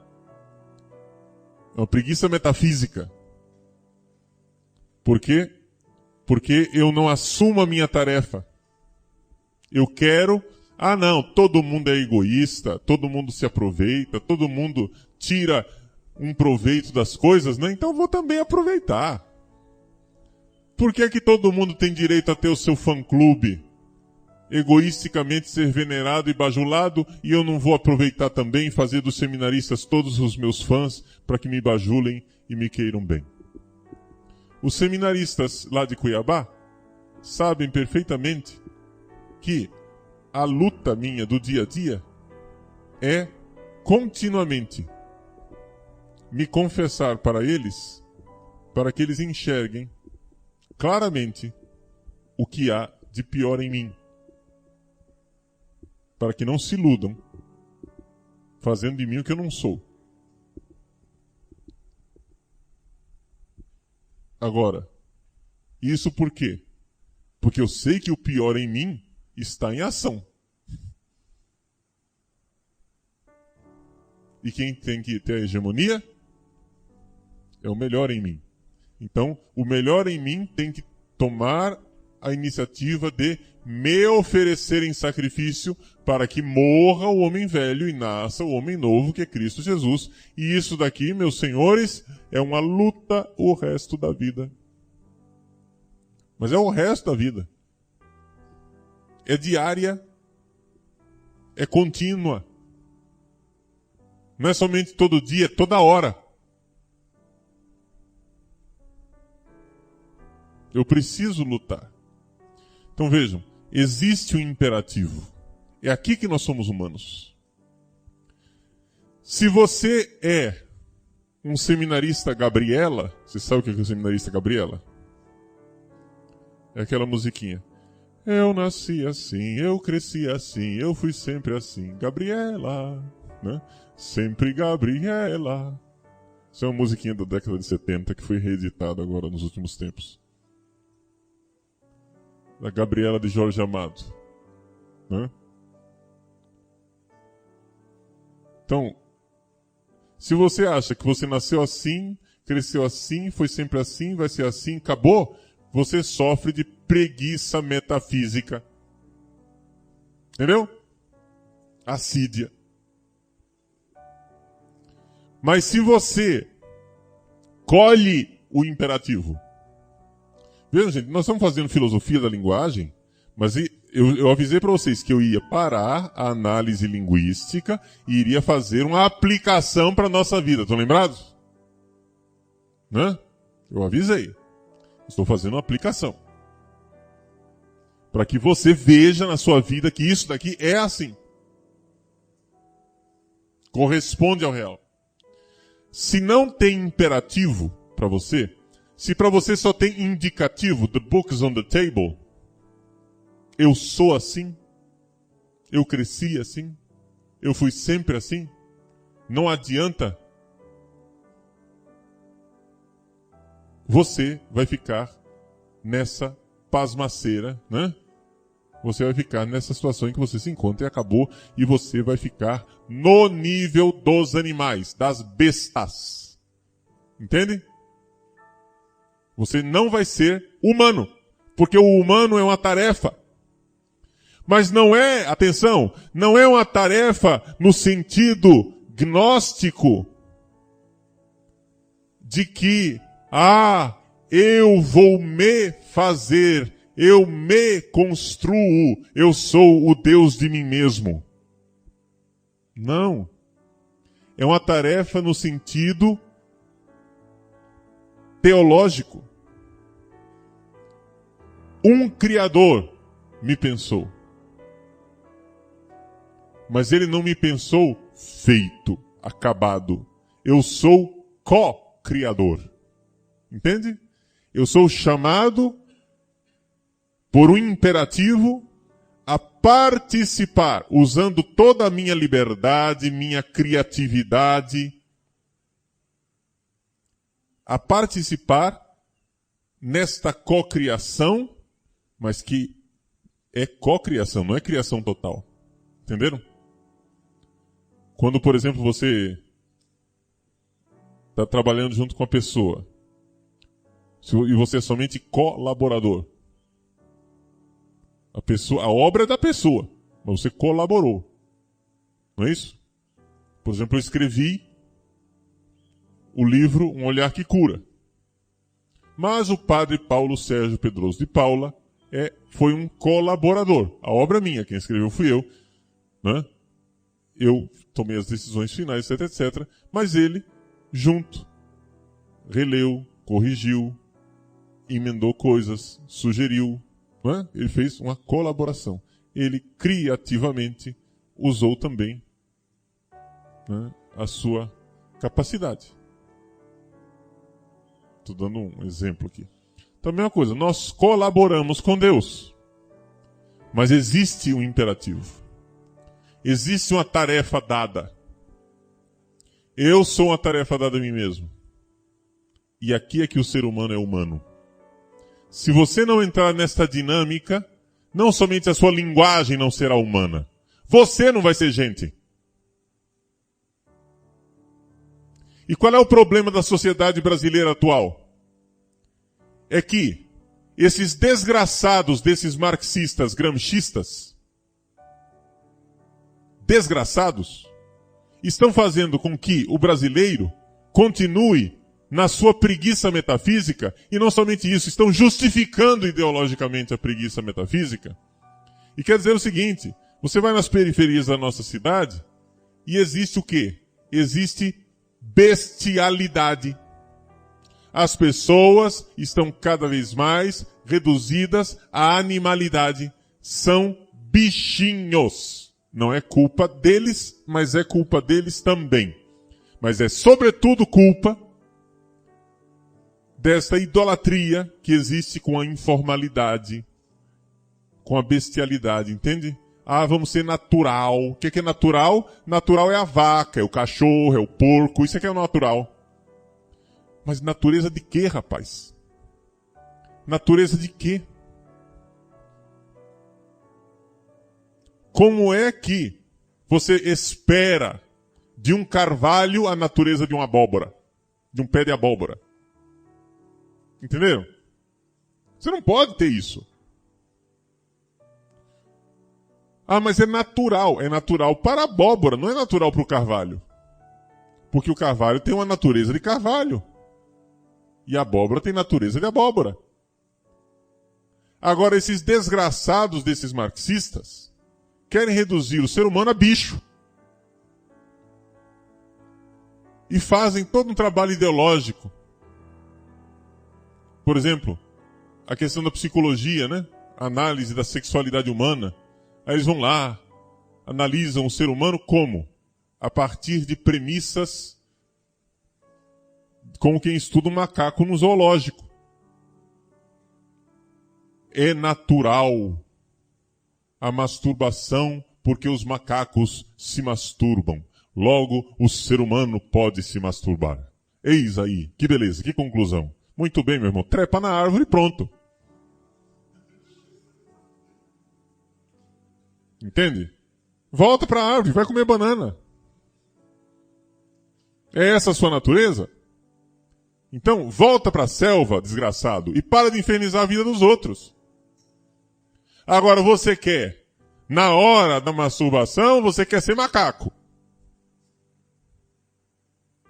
É uma preguiça metafísica. Por quê? Porque eu não assumo a minha tarefa. Eu quero... não, todo mundo é egoísta, todo mundo se aproveita, todo mundo tira um proveito das coisas, né? Então eu vou também aproveitar. Por que é que todo mundo tem direito a ter o seu fã-clube? Egoisticamente ser venerado e bajulado, e eu não vou aproveitar também e fazer dos seminaristas todos os meus fãs para que me bajulem e me queiram bem. Os seminaristas lá de Cuiabá sabem perfeitamente que a luta minha do dia a dia é continuamente me confessar para eles, para que eles enxerguem claramente o que há de pior em mim. Para que não se iludam, fazendo de mim o que eu não sou. Agora, isso por quê? Porque eu sei que o pior em mim está em ação. E quem tem que ter a hegemonia é o melhor em mim. Então, o melhor em mim tem que tomar a iniciativa de me oferecer em sacrifício para que morra o homem velho e nasça o homem novo, que é Cristo Jesus. E isso daqui, meus senhores, é uma luta o resto da vida. Mas é o resto da vida. É diária, é contínua. Não é somente todo dia, é toda hora. Eu preciso lutar. Então vejam, existe um imperativo. É aqui que nós somos humanos. Se você é um seminarista Gabriela, você sabe o que é o seminarista Gabriela? É aquela musiquinha. Eu nasci assim, eu cresci assim, eu fui sempre assim. Gabriela, né? Sempre Gabriela. Isso é uma musiquinha da década de 70 que foi reeditada agora nos últimos tempos. Da Gabriela de Jorge Amado. Né? Então, se você acha que você nasceu assim, cresceu assim, foi sempre assim, vai ser assim, acabou, você sofre de preguiça metafísica. Entendeu? Assídia. Mas se você colhe o imperativo. Vejam, gente, nós estamos fazendo filosofia da linguagem, mas eu avisei para vocês que eu ia parar a análise linguística e iria fazer uma aplicação para a nossa vida. Estão lembrados? Né? Eu avisei. Estou fazendo uma aplicação. Para que você veja na sua vida que isso daqui é assim. Corresponde ao real. Se não tem imperativo para você, se para você só tem indicativo, the book is on the table, eu sou assim, eu cresci assim, eu fui sempre assim, não adianta, você vai ficar nessa pasmaceira, né? Você vai ficar nessa situação em que você se encontra e acabou, e você vai ficar no nível dos animais, das bestas. Entende? Você não vai ser humano, porque o humano é uma tarefa. Mas não é, atenção, não é uma tarefa no sentido gnóstico de que, eu vou me fazer, eu me construo, eu sou o Deus de mim mesmo. Não. É uma tarefa no sentido teológico. Um Criador me pensou. Mas ele não me pensou feito, acabado. Eu sou co-criador. Entende? Eu sou chamado por um imperativo a participar, usando toda a minha liberdade, minha criatividade, a participar nesta cocriação, mas que é cocriação, não é criação total. Entenderam? Quando, por exemplo, você está trabalhando junto com a pessoa e você é somente colaborador. A obra é da pessoa, mas você colaborou. Não é isso? Por exemplo, eu escrevi o livro Um Olhar que Cura. Mas o padre Paulo Sérgio Pedroso de Paula foi um colaborador. A obra é minha, quem escreveu fui eu. Né? Eu tomei as decisões finais, etc, etc. Mas ele, junto, releu, corrigiu, emendou coisas, sugeriu. Né? Ele fez uma colaboração. Ele criativamente usou também, né, a sua capacidade. Estou dando um exemplo aqui. Então, a mesma coisa, nós colaboramos com Deus. Mas existe um imperativo. Existe uma tarefa dada. Eu sou uma tarefa dada a mim mesmo. E aqui é que o ser humano é humano. Se você não entrar nesta dinâmica, não somente a sua linguagem não será humana. Você não vai ser gente. E qual é o problema da sociedade brasileira atual? É que esses desgraçados desses marxistas, gramscistas, desgraçados, estão fazendo com que o brasileiro continue na sua preguiça metafísica, e não somente isso, estão justificando ideologicamente a preguiça metafísica. E quer dizer o seguinte, você vai nas periferias da nossa cidade, e existe o quê? Existe bestialidade. As pessoas estão cada vez mais reduzidas à animalidade. São bichinhos. Não é culpa deles, mas é culpa deles também. Mas é sobretudo culpa desta idolatria que existe com a informalidade, com a bestialidade, entende? Ah, vamos ser natural. O que é natural? Natural é a vaca, é o cachorro, é o porco, isso é que é o natural. Mas natureza de quê, rapaz? Natureza de quê? Como é que você espera de um carvalho a natureza de uma abóbora? De um pé de abóbora? Entenderam? Você não pode ter isso. Ah, mas é natural. É natural para a abóbora, não é natural para o carvalho. Porque o carvalho tem uma natureza de carvalho. E a abóbora tem natureza de abóbora. Agora, esses desgraçados desses marxistas querem reduzir o ser humano a bicho. E fazem todo um trabalho ideológico. Por exemplo, a questão da psicologia, né? A análise da sexualidade humana. Aí eles vão lá, analisam o ser humano como? A partir de premissas como quem estuda um macaco no zoológico. É natural a masturbação porque os macacos se masturbam. Logo, o ser humano pode se masturbar. Eis aí, que beleza, que conclusão. Muito bem, meu irmão, trepa na árvore e pronto. Entende? Volta para a árvore, vai comer banana. É essa a sua natureza? Então, volta para a selva, desgraçado, e para de infernizar a vida dos outros. Agora, você quer, na hora da masturbação, você quer ser macaco.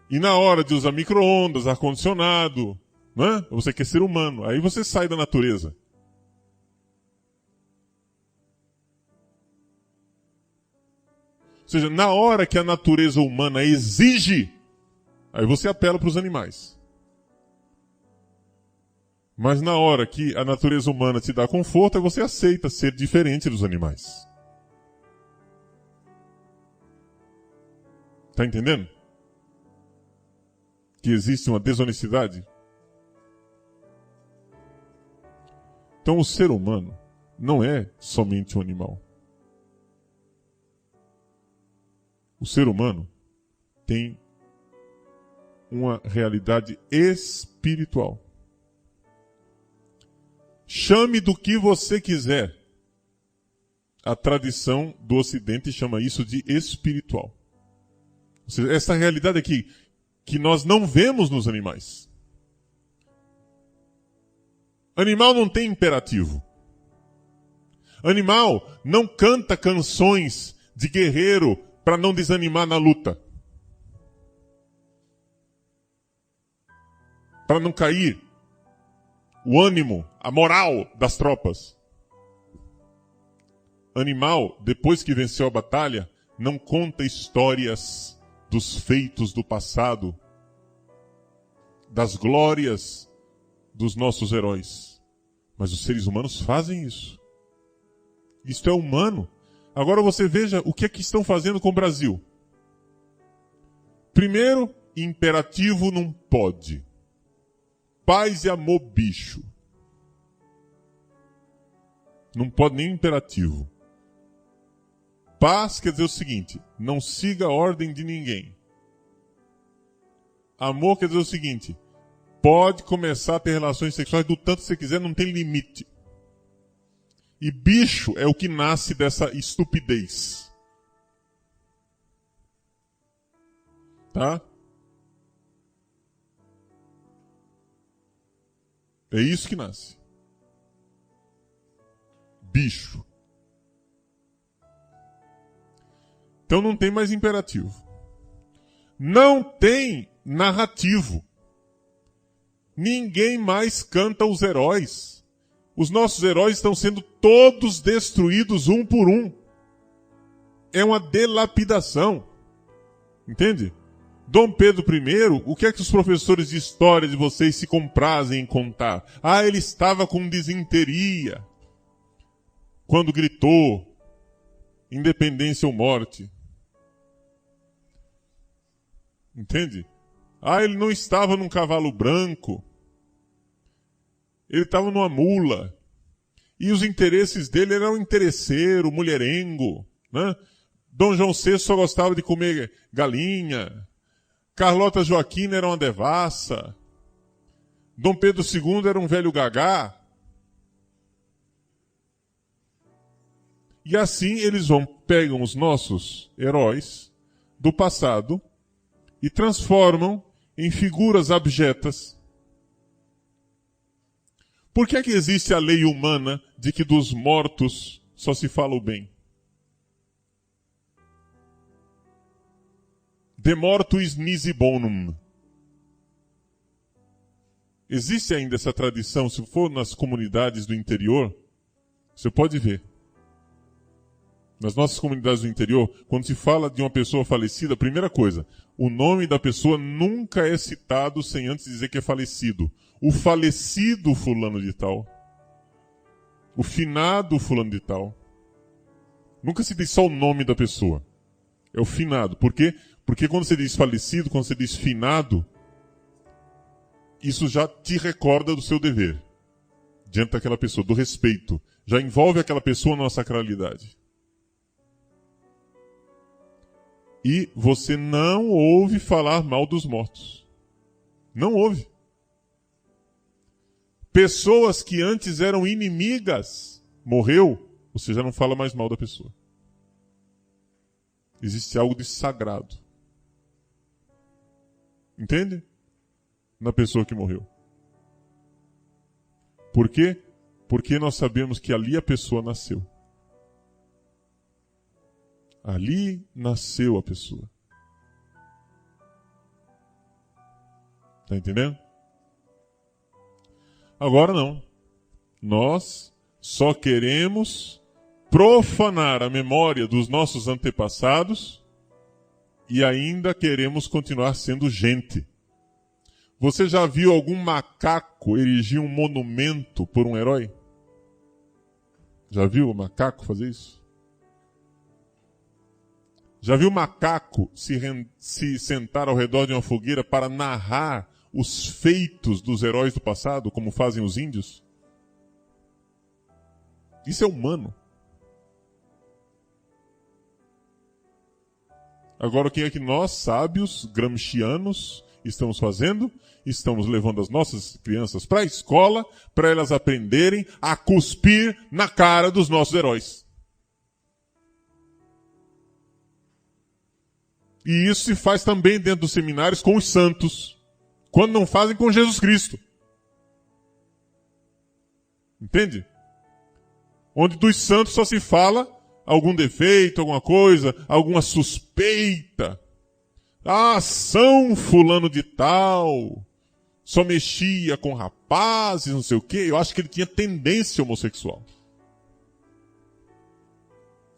E na hora de usar micro-ondas, ar-condicionado, né? Você quer ser humano. Aí você sai da natureza. Ou seja, na hora que a natureza humana exige, aí você apela para os animais. Mas na hora que a natureza humana te dá conforto, aí você aceita ser diferente dos animais. Tá entendendo? Que existe uma desonestidade? Então o ser humano não é somente um animal. O ser humano tem uma realidade espiritual. Chame do que você quiser. A tradição do Ocidente chama isso de espiritual. Ou seja, essa realidade aqui, que nós não vemos nos animais. Animal não tem imperativo. Animal não canta canções de guerreiro para não desanimar na luta. Para não cair o ânimo, a moral das tropas. Animal, depois que venceu a batalha, não conta histórias dos feitos do passado, das glórias dos nossos heróis. Mas os seres humanos fazem isso. Isto é humano. Agora você veja o que é que estão fazendo com o Brasil. Primeiro, imperativo não pode. paz e amor, bicho. Não pode nem imperativo. Paz quer dizer o seguinte: não siga a ordem de ninguém. Amor quer dizer o seguinte: pode começar a ter relações sexuais do tanto que você quiser, não tem limite. E bicho é o que nasce dessa estupidez. Tá? É isso que nasce. Bicho. Então não tem mais imperativo. Não tem narrativo. Ninguém mais canta os heróis. Os nossos heróis estão sendo todos destruídos um por um. É uma delapidação. Entende? Dom Pedro I, o que é que os professores de história de vocês se comprazem em contar? Ah, ele estava com disenteria quando gritou independência ou morte. Entende? Ah, ele não estava num cavalo branco. Ele estava numa mula. E os interesses dele eram interesseiro, mulherengo. Né? Dom João VI só gostava de comer galinha. Carlota Joaquina era uma devassa. Dom Pedro II era um velho gagá. E assim eles pegam os nossos heróis do passado e transformam em figuras abjetas. Por que é que existe a lei humana de que dos mortos só se fala o bem? De mortuis nisi bonum. Existe ainda essa tradição, se for nas comunidades do interior, você pode ver. Nas nossas comunidades do interior, quando se fala de uma pessoa falecida, a primeira coisa, o nome da pessoa nunca é citado sem antes dizer que é falecido. O falecido fulano de tal. O finado fulano de tal. Nunca se diz só o nome da pessoa. É o finado. Por quê? Porque quando você diz falecido, quando você diz finado, isso já te recorda do seu dever. Diante daquela pessoa, do respeito. Já envolve aquela pessoa na sacralidade. E você não ouve falar mal dos mortos. Não ouve. Pessoas que antes eram inimigas, morreu, você já não fala mais mal da pessoa. Existe algo de sagrado. Entende? Na pessoa que morreu. Por quê? Porque nós sabemos que ali a pessoa nasceu. Ali nasceu a pessoa. Está entendendo? Agora não. Nós só queremos profanar a memória dos nossos antepassados e ainda queremos continuar sendo gente. Você já viu algum macaco erigir um monumento por um herói? Já viu o macaco fazer isso? Já viu macaco se sentar ao redor de uma fogueira para narrar os feitos dos heróis do passado, como fazem os índios? Isso é humano. Agora, o que é que nós, sábios, gramscianos, estamos fazendo? Estamos levando as nossas crianças para a escola para elas aprenderem a cuspir na cara dos nossos heróis. E isso se faz também dentro dos seminários com os santos. Quando não fazem com Jesus Cristo. Entende? Onde dos santos só se fala algum defeito, alguma coisa, alguma suspeita. Ah, São fulano de tal só mexia com rapazes, não sei o quê. Eu acho que ele tinha tendência homossexual.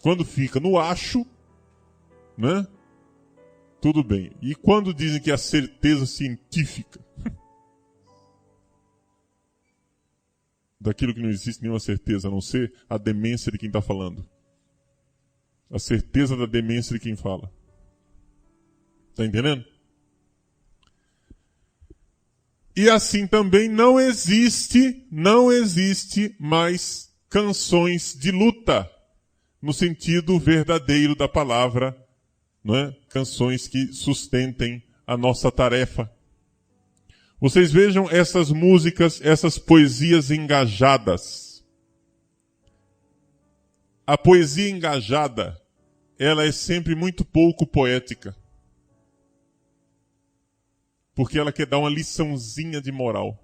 Quando fica no acho, né? Tudo bem. E quando dizem que é a certeza científica daquilo que não existe nenhuma certeza, a não ser a demência de quem está falando. A certeza da demência de quem fala. Está entendendo? E assim também não existe mais canções de luta, no sentido verdadeiro da palavra, não é? Canções que sustentem a nossa tarefa. Vocês vejam essas músicas, essas poesias engajadas. A poesia engajada, ela é sempre muito pouco poética. Porque ela quer dar uma liçãozinha de moral.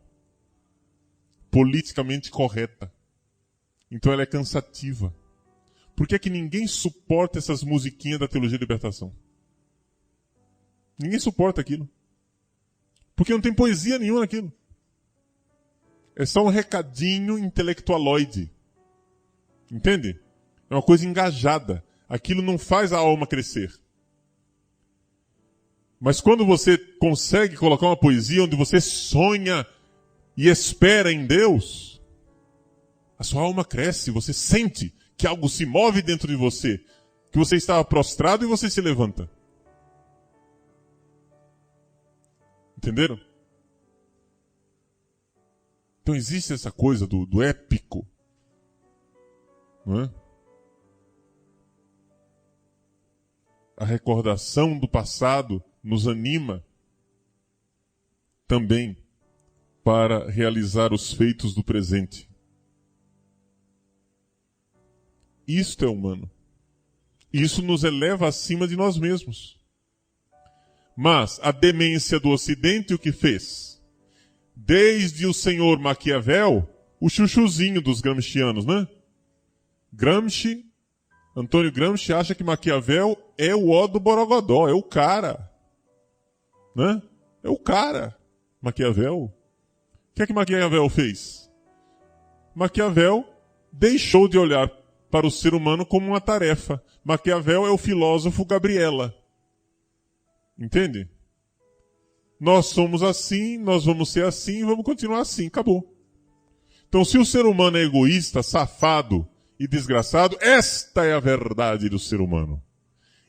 Politicamente correta. Então ela é cansativa. Por que é que ninguém suporta essas musiquinhas da teologia da libertação? Ninguém suporta aquilo. Porque não tem poesia nenhuma naquilo. É só um recadinho intelectualoide. Entende? É uma coisa engajada. Aquilo não faz a alma crescer. Mas quando você consegue colocar uma poesia onde você sonha e espera em Deus, a sua alma cresce, você sente que algo se move dentro de você, que você estava prostrado e você se levanta. Entenderam? Então existe essa coisa do épico. Não é? A recordação do passado nos anima também para realizar os feitos do presente. Isto é humano. Isso nos eleva acima de nós mesmos. Mas a demência do Ocidente o que fez? Desde o senhor Maquiavel, o chuchuzinho dos gramscianos, né? Antônio Gramsci acha que Maquiavel é o ó do Borogodó, é o cara. Né? É o cara, Maquiavel. O que é que Maquiavel fez? Maquiavel deixou de olhar para o ser humano como uma tarefa. Maquiavel é o filósofo Gabriela. Entende? Nós somos assim, nós vamos ser assim, vamos continuar assim, acabou. Então, se o ser humano é egoísta, safado e desgraçado, esta é a verdade do ser humano.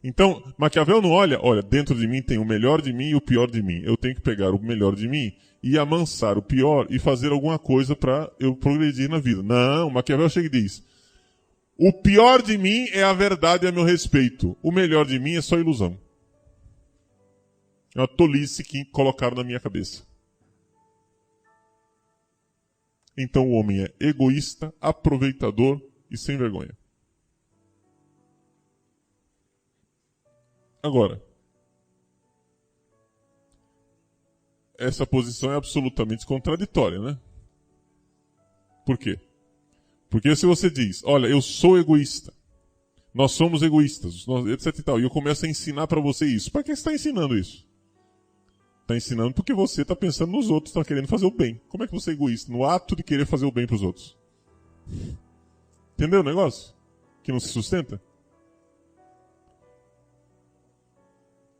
Então, Maquiavel não olha, dentro de mim tem o melhor de mim e o pior de mim. Eu tenho que pegar o melhor de mim e amansar o pior e fazer alguma coisa para eu progredir na vida. Não, Maquiavel chega e diz: o pior de mim é a verdade a meu respeito. O melhor de mim é só ilusão. É uma tolice que colocaram na minha cabeça. Então o homem é egoísta, aproveitador e sem vergonha. Agora, essa posição é absolutamente contraditória, né? Por quê? Porque se você diz, olha, eu sou egoísta, nós somos egoístas, etc e tal, e eu começo a ensinar para você isso, para que você está ensinando isso? Está ensinando porque você está pensando nos outros, está querendo fazer o bem. Como é que você é egoísta? No ato de querer fazer o bem para os outros. Entendeu o negócio? Que não se sustenta?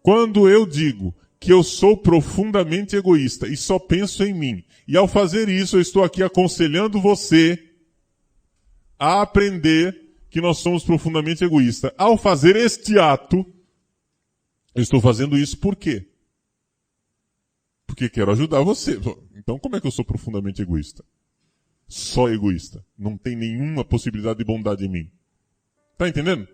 Quando eu digo que eu sou profundamente egoísta e só penso em mim, e ao fazer isso eu estou aqui aconselhando você a aprender que nós somos profundamente egoístas. Ao fazer este ato, eu estou fazendo isso por quê? Porque quero ajudar você. Então como é que eu sou profundamente egoísta? Só egoísta. Não tem nenhuma possibilidade de bondade em mim. Tá entendendo?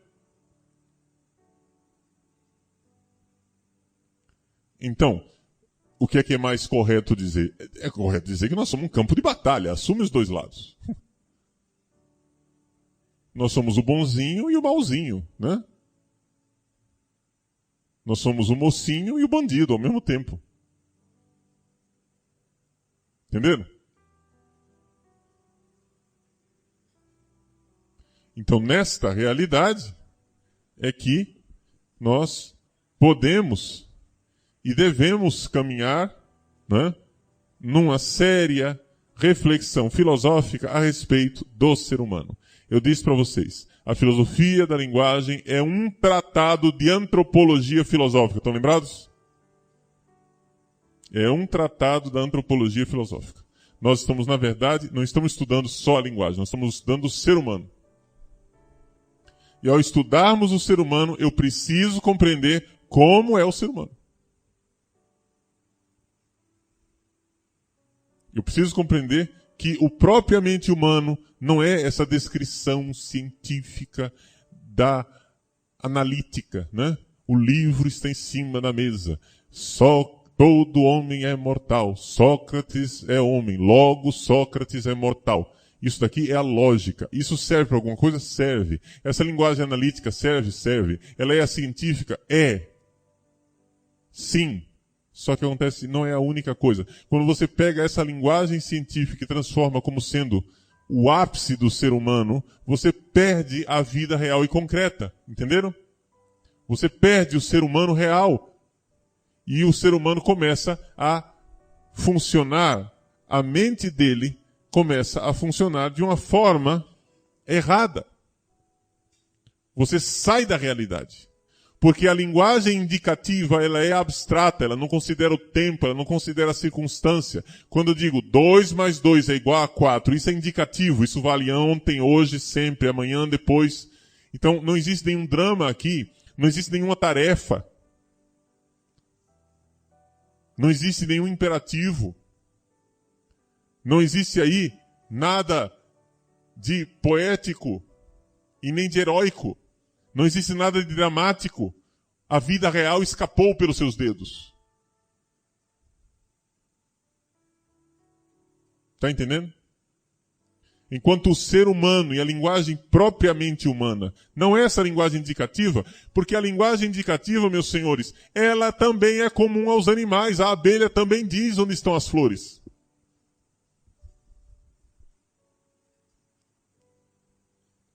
Então, o que é mais correto dizer? É correto dizer que nós somos um campo de batalha. Assume os dois lados. Nós somos o bonzinho e o malzinho, né? Nós somos o mocinho e o bandido ao mesmo tempo. Entenderam? Então, nesta realidade é que nós podemos e devemos caminhar, né, numa séria reflexão filosófica a respeito do ser humano. Eu disse para vocês, a filosofia da linguagem é um tratado de antropologia filosófica. Estão lembrados? É um tratado da antropologia filosófica. Nós estamos, na verdade, não estamos estudando só a linguagem, nós estamos estudando o ser humano. E ao estudarmos o ser humano, eu preciso compreender como é o ser humano. Eu preciso compreender que o propriamente humano não é essa descrição científica da analítica, né? O livro está em cima da mesa. Só todo homem é mortal. Sócrates é homem. Logo, Sócrates é mortal. Isso daqui é a lógica. Isso serve para alguma coisa? Serve. Essa linguagem analítica serve? Serve. Ela é a científica? É. Sim. Só que acontece, não é a única coisa. Quando você pega essa linguagem científica e transforma como sendo o ápice do ser humano, você perde a vida real e concreta. Entenderam? Você perde o ser humano real. E o ser humano começa a funcionar, a mente dele começa a funcionar de uma forma errada. Você sai da realidade. Porque a linguagem indicativa, ela é abstrata, ela não considera o tempo, ela não considera a circunstância. Quando eu digo 2 mais 2 é igual a 4, isso é indicativo, isso vale ontem, hoje, sempre, amanhã, depois. Então não existe nenhum drama aqui, não existe nenhuma tarefa. Não existe nenhum imperativo. Não existe aí nada de poético e nem de heróico. Não existe nada de dramático. A vida real escapou pelos seus dedos. Está entendendo? Enquanto o ser humano e a linguagem propriamente humana não é essa linguagem indicativa, porque a linguagem indicativa, meus senhores, ela também é comum aos animais. A abelha também diz onde estão as flores.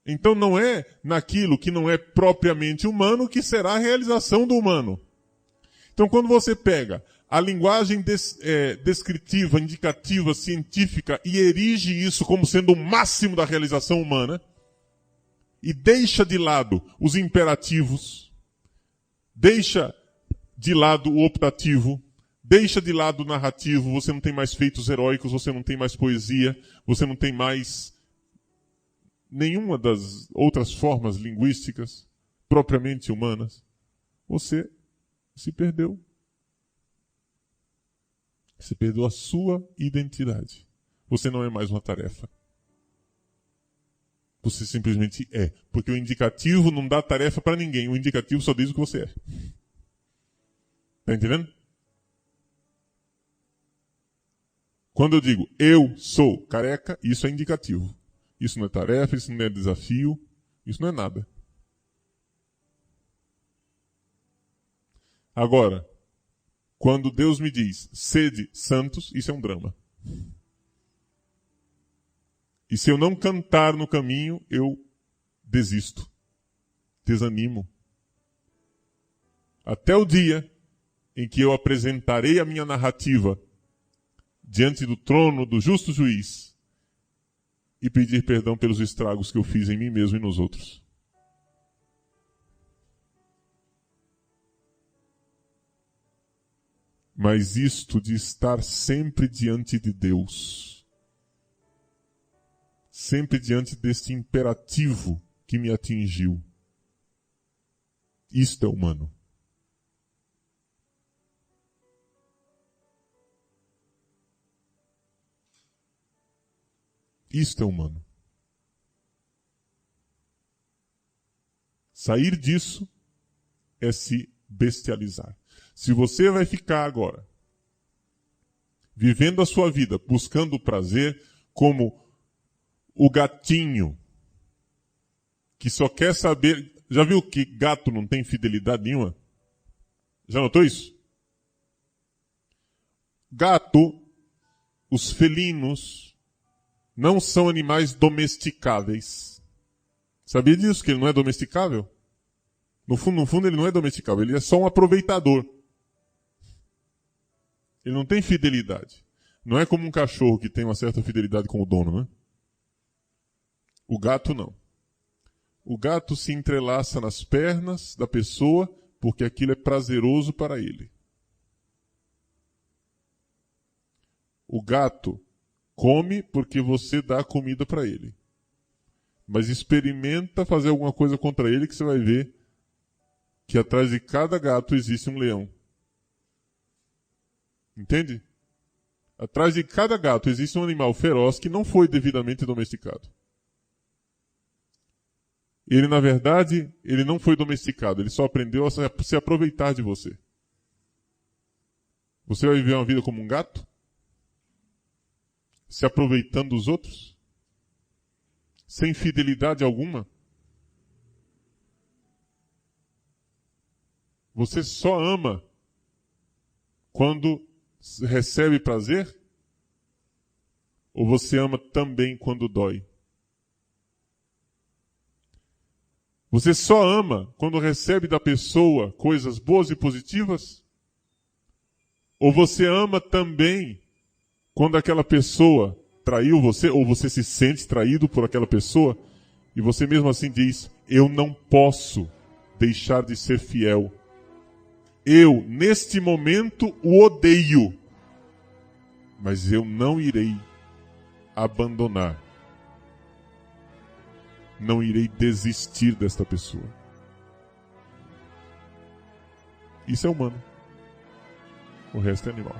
Então não é naquilo que não é propriamente humano que será a realização do humano. Então quando você pega a linguagem descritiva, indicativa, científica e erige isso como sendo o máximo da realização humana, e deixa de lado os imperativos, deixa de lado o optativo, deixa de lado o narrativo, você não tem mais feitos heróicos, você não tem mais poesia, você não tem mais nenhuma das outras formas linguísticas propriamente humanas, você se perdeu. Você perdeu a sua identidade. Você não é mais uma tarefa. Você simplesmente é. Porque o indicativo não dá tarefa para ninguém. O indicativo só diz o que você é. Está entendendo? Quando eu digo eu sou careca, isso é indicativo. Isso não é tarefa, isso não é desafio, isso não é nada. Agora, quando Deus me diz, sede santos, isso é um drama. E se eu não cantar no caminho, eu desisto. Desanimo. Até o dia em que eu apresentarei a minha narrativa diante do trono do justo juiz e pedir perdão pelos estragos que eu fiz em mim mesmo e nos outros. Mas isto de estar sempre diante de Deus, sempre diante deste imperativo que me atingiu, isto é humano. Isto é humano. Sair disso é se bestializar. Se você vai ficar agora vivendo a sua vida buscando o prazer como o gatinho que só quer saber... Já viu que gato não tem fidelidade nenhuma? Já notou isso? Gato, os felinos, não são animais domesticáveis. Sabia disso? Que ele não é domesticável? No fundo, ele não é domesticável. Ele é só um aproveitador. Ele não tem fidelidade. Não é como um cachorro que tem uma certa fidelidade com o dono, né? O gato não. O gato se entrelaça nas pernas da pessoa porque aquilo é prazeroso para ele. O gato come porque você dá comida para ele. Mas experimenta fazer alguma coisa contra ele que você vai ver que atrás de cada gato existe um leão. Entende? Atrás de cada gato existe um animal feroz que não foi devidamente domesticado. Ele, na verdade, ele não foi domesticado, ele só aprendeu a se aproveitar de você. Você vai viver uma vida como um gato? Se aproveitando dos outros? Sem fidelidade alguma? Você só ama quando recebe prazer? Ou você ama também quando dói? Você só ama quando recebe da pessoa coisas boas e positivas? Ou você ama também quando aquela pessoa traiu você, ou você se sente traído por aquela pessoa, e você mesmo assim diz, eu não posso deixar de ser fiel. Eu, neste momento, o odeio, mas eu não irei abandonar. Não irei desistir desta pessoa. Isso é humano. O resto é animal.